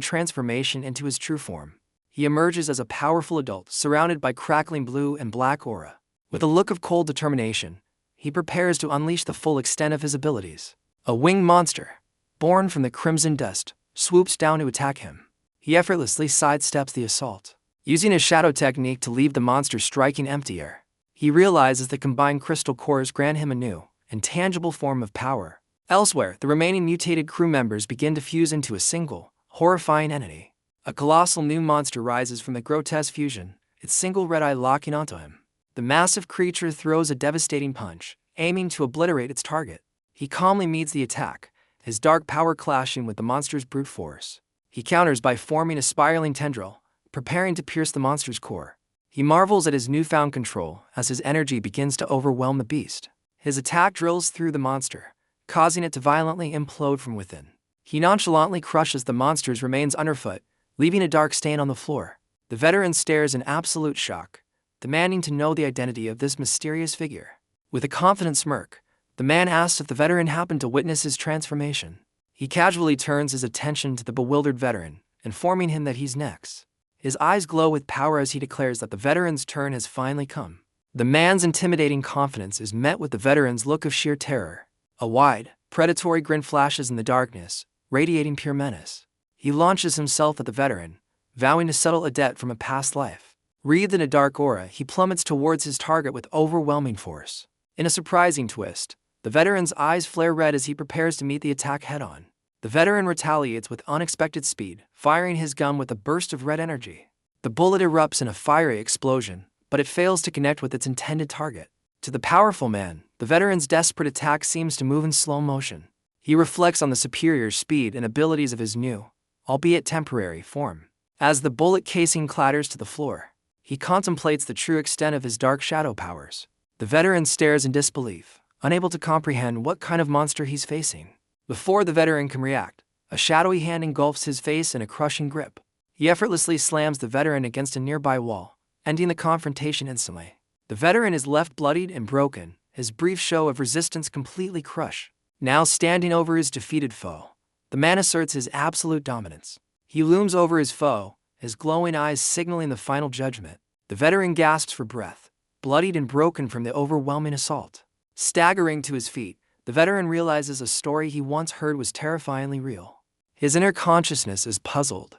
S1: transformation into his true form. He emerges as a powerful adult surrounded by crackling blue and black aura. With a look of cold determination, he prepares to unleash the full extent of his abilities. A winged monster, born from the crimson dust, swoops down to attack him. He effortlessly sidesteps the assault, using his shadow technique to leave the monster striking empty air. He realizes the combined crystal cores grant him a new, intangible form of power. Elsewhere, the remaining mutated crew members begin to fuse into a single, horrifying entity. A colossal new monster rises from the grotesque fusion, its single red eye locking onto him. The massive creature throws a devastating punch, aiming to obliterate its target. He calmly meets the attack, his dark power clashing with the monster's brute force. He counters by forming a spiraling tendril, preparing to pierce the monster's core. He marvels at his newfound control as his energy begins to overwhelm the beast. His attack drills through the monster, causing it to violently implode from within. He nonchalantly crushes the monster's remains underfoot, leaving a dark stain on the floor. The veteran stares in absolute shock, demanding to know the identity of this mysterious figure. With a confident smirk, the man asks if the veteran happened to witness his transformation. He casually turns his attention to the bewildered veteran, informing him that he's next. His eyes glow with power as he declares that the veteran's turn has finally come. The man's intimidating confidence is met with the veteran's look of sheer terror. A wide, predatory grin flashes in the darkness, radiating pure menace. He launches himself at the veteran, vowing to settle a debt from a past life. Wreathed in a dark aura, he plummets towards his target with overwhelming force. In a surprising twist, the veteran's eyes flare red as he prepares to meet the attack head-on. The veteran retaliates with unexpected speed, firing his gun with a burst of red energy. The bullet erupts in a fiery explosion, but it fails to connect with its intended target. To the powerful man, the veteran's desperate attack seems to move in slow motion. He reflects on the superior speed and abilities of his new, albeit temporary, form. As the bullet casing clatters to the floor, he contemplates the true extent of his dark shadow powers. The veteran stares in disbelief, unable to comprehend what kind of monster he's facing. Before the veteran can react, a shadowy hand engulfs his face in a crushing grip. He effortlessly slams the veteran against a nearby wall, ending the confrontation instantly. The veteran is left bloodied and broken, his brief show of resistance completely crushed. Now standing over his defeated foe, the man asserts his absolute dominance. He looms over his foe, his glowing eyes signaling the final judgment. The veteran gasps for breath, bloodied and broken from the overwhelming assault. Staggering to his feet, the veteran realizes a story he once heard was terrifyingly real. His inner consciousness is puzzled,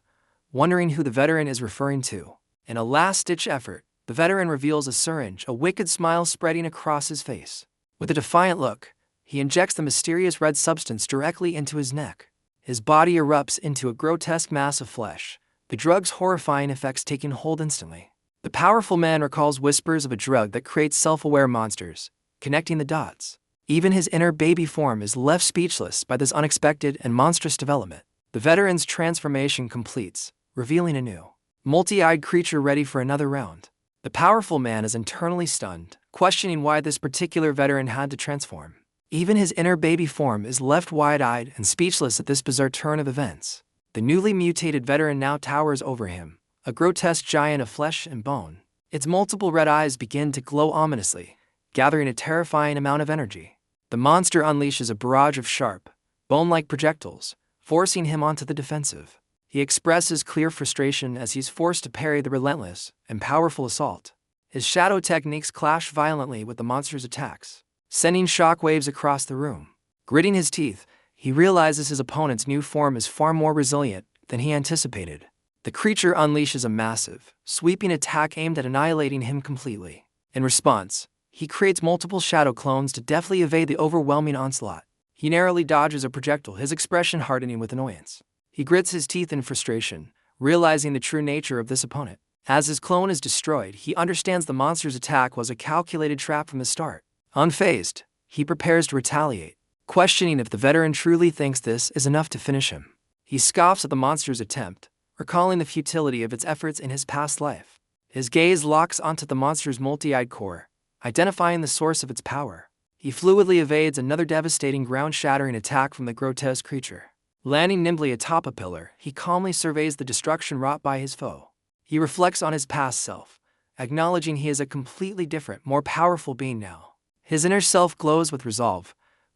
S1: wondering who the veteran is referring to. In a last-ditch effort, the veteran reveals a syringe, a wicked smile spreading across his face. With a defiant look, he injects the mysterious red substance directly into his neck. His body erupts into a grotesque mass of flesh, the drug's horrifying effects taking hold instantly. The powerful man recalls whispers of a drug that creates self-aware monsters, connecting the dots. Even his inner baby form is left speechless by this unexpected and monstrous development. The veteran's transformation completes, revealing a new, multi-eyed creature ready for another round. The powerful man is internally stunned, questioning why this particular veteran had to transform. Even his inner baby form is left wide-eyed and speechless at this bizarre turn of events. The newly mutated veteran now towers over him, a grotesque giant of flesh and bone. Its multiple red eyes begin to glow ominously, gathering a terrifying amount of energy. The monster unleashes a barrage of sharp, bone-like projectiles, forcing him onto the defensive. He expresses clear frustration as he's forced to parry the relentless and powerful assault. His shadow techniques clash violently with the monster's attacks, sending shockwaves across the room. Gritting his teeth, he realizes his opponent's new form is far more resilient than he anticipated. The creature unleashes a massive, sweeping attack aimed at annihilating him completely. In response, he creates multiple shadow clones to deftly evade the overwhelming onslaught. He narrowly dodges a projectile, his expression hardening with annoyance. He grits his teeth in frustration, realizing the true nature of this opponent. As his clone is destroyed, he understands the monster's attack was a calculated trap from the start. Unfazed, he prepares to retaliate, questioning if the veteran truly thinks this is enough to finish him. He scoffs at the monster's attempt, recalling the futility of its efforts in his past life. His gaze locks onto the monster's multi-eyed core, identifying the source of its power. He fluidly evades another devastating ground-shattering attack from the grotesque creature. Landing nimbly atop a pillar, he calmly surveys the destruction wrought by his foe. He reflects on his past self, acknowledging he is a completely different, more powerful being now. His inner self glows with resolve,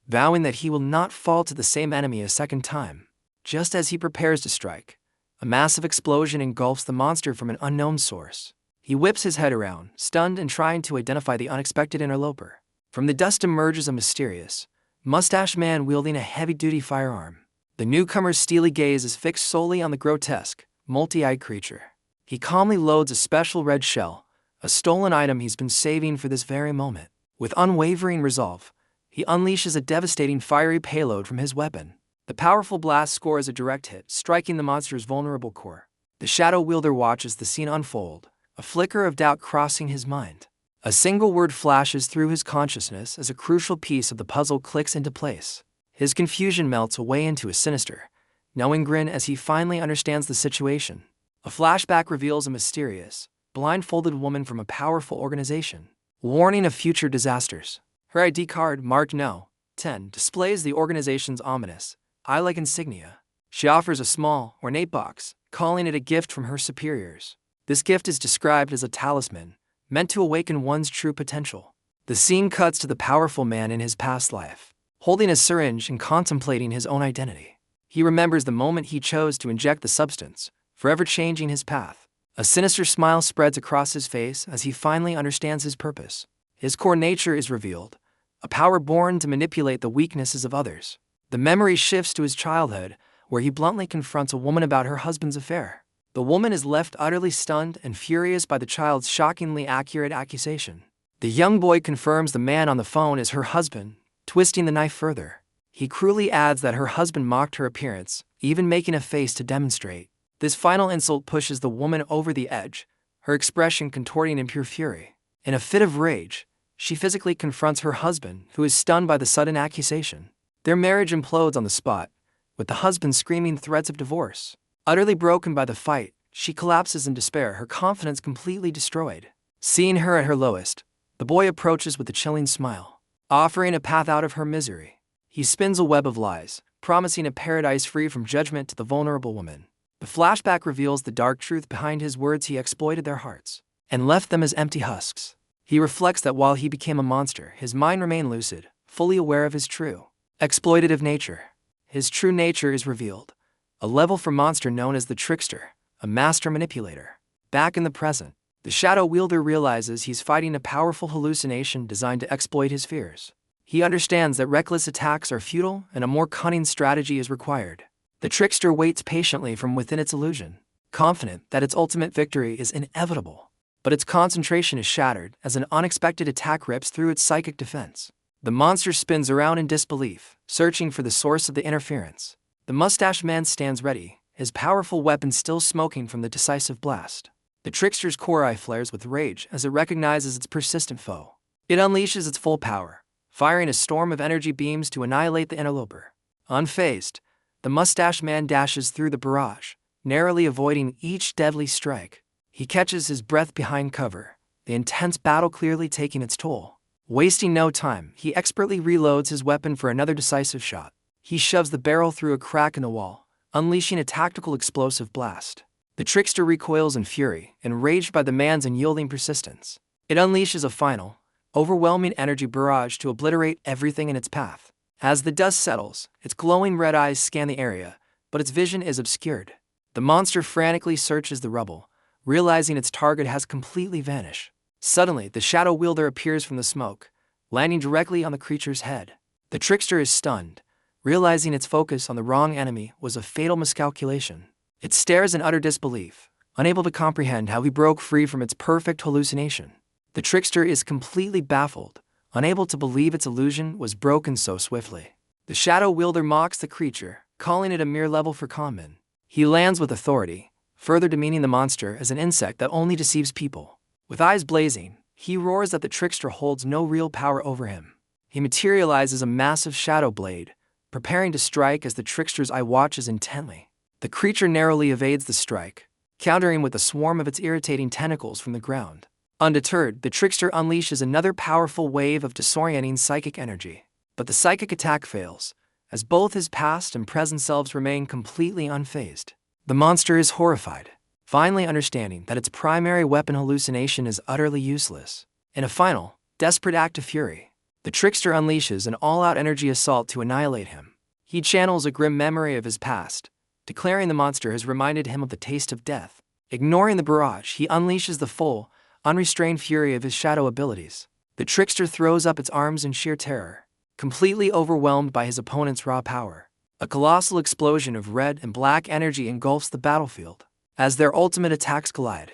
S1: vowing that he will not fall to the same enemy a second time. Just as he prepares to strike, a massive explosion engulfs the monster from an unknown source. He whips his head around, stunned and trying to identify the unexpected interloper. From the dust emerges a mysterious, mustached man wielding a heavy-duty firearm. The newcomer's steely gaze is fixed solely on the grotesque, multi-eyed creature. He calmly loads a special red shell, a stolen item he's been saving for this very moment. With unwavering resolve, he unleashes a devastating fiery payload from his weapon. The powerful blast scores a direct hit, striking the monster's vulnerable core. The shadow wielder watches the scene unfold, a flicker of doubt crossing his mind. A single word flashes through his consciousness as a crucial piece of the puzzle clicks into place. His confusion melts away into a sinister, knowing grin as he finally understands the situation. A flashback reveals a mysterious, blindfolded woman from a powerful organization, warning of future disasters. Her ID card, marked No. 10, displays the organization's ominous, eye-like insignia. She offers a small, ornate box, calling it a gift from her superiors. This gift is described as a talisman, meant to awaken one's true potential. The scene cuts to the powerful man in his past life, holding a syringe and contemplating his own identity. He remembers the moment he chose to inject the substance, forever changing his path. A sinister smile spreads across his face as he finally understands his purpose. His core nature is revealed, a power born to manipulate the weaknesses of others. The memory shifts to his childhood, where he bluntly confronts a woman about her husband's affair. The woman is left utterly stunned and furious by the child's shockingly accurate accusation. The young boy confirms the man on the phone is her husband, twisting the knife further. He cruelly adds that her husband mocked her appearance, even making a face to demonstrate. This final insult pushes the woman over the edge, her expression contorting in pure fury. In a fit of rage, she physically confronts her husband, who is stunned by the sudden accusation. Their marriage implodes on the spot, with the husband screaming threats of divorce. Utterly broken by the fight, she collapses in despair, her confidence completely destroyed. Seeing her at her lowest, the boy approaches with a chilling smile, offering a path out of her misery. He spins a web of lies, promising a paradise free from judgment to the vulnerable woman. The flashback reveals the dark truth behind his words. He exploited their hearts and left them as empty husks. He reflects that while he became a monster, his mind remained lucid, fully aware of his true, exploitative nature. His true nature is revealed, a level for monster known as the trickster, a master manipulator. Back in the present, the shadow wielder realizes he's fighting a powerful hallucination designed to exploit his fears. He understands that reckless attacks are futile and a more cunning strategy is required. The trickster waits patiently from within its illusion, confident that its ultimate victory is inevitable. But its concentration is shattered as an unexpected attack rips through its psychic defense. The monster spins around in disbelief, searching for the source of the interference. The mustached man stands ready, his powerful weapon still smoking from the decisive blast. The trickster's core eye flares with rage as it recognizes its persistent foe. It unleashes its full power, firing a storm of energy beams to annihilate the interloper. Unfazed, the mustached man dashes through the barrage, narrowly avoiding each deadly strike. He catches his breath behind cover, the intense battle clearly taking its toll. Wasting no time, he expertly reloads his weapon for another decisive shot. He shoves the barrel through a crack in the wall, unleashing a tactical explosive blast. The trickster recoils in fury, enraged by the man's unyielding persistence. It unleashes a final, overwhelming energy barrage to obliterate everything in its path. As the dust settles, its glowing red eyes scan the area, but its vision is obscured. The monster frantically searches the rubble, realizing its target has completely vanished. Suddenly, the shadow wielder appears from the smoke, landing directly on the creature's head. The trickster is stunned, realizing its focus on the wrong enemy was a fatal miscalculation. It stares in utter disbelief, unable to comprehend how he broke free from its perfect hallucination. The trickster is completely baffled, unable to believe its illusion was broken so swiftly. The shadow wielder mocks the creature, calling it a mere level for conmen. He lands with authority, further demeaning the monster as an insect that only deceives people. With eyes blazing, he roars that the trickster holds no real power over him. He materializes a massive shadow blade, preparing to strike as the trickster's eye watches intently. The creature narrowly evades the strike, countering with a swarm of its irritating tentacles from the ground. Undeterred, the trickster unleashes another powerful wave of disorienting psychic energy. But the psychic attack fails, as both his past and present selves remain completely unfazed. The monster is horrified, finally understanding that its primary weapon hallucination is utterly useless. In a final, desperate act of fury, the trickster unleashes an all-out energy assault to annihilate him. He channels a grim memory of his past, declaring the monster has reminded him of the taste of death. Ignoring the barrage, he unleashes the full, unrestrained fury of his shadow abilities. The trickster throws up its arms in sheer terror, completely overwhelmed by his opponent's raw power. A colossal explosion of red and black energy engulfs the battlefield. As their ultimate attacks collide,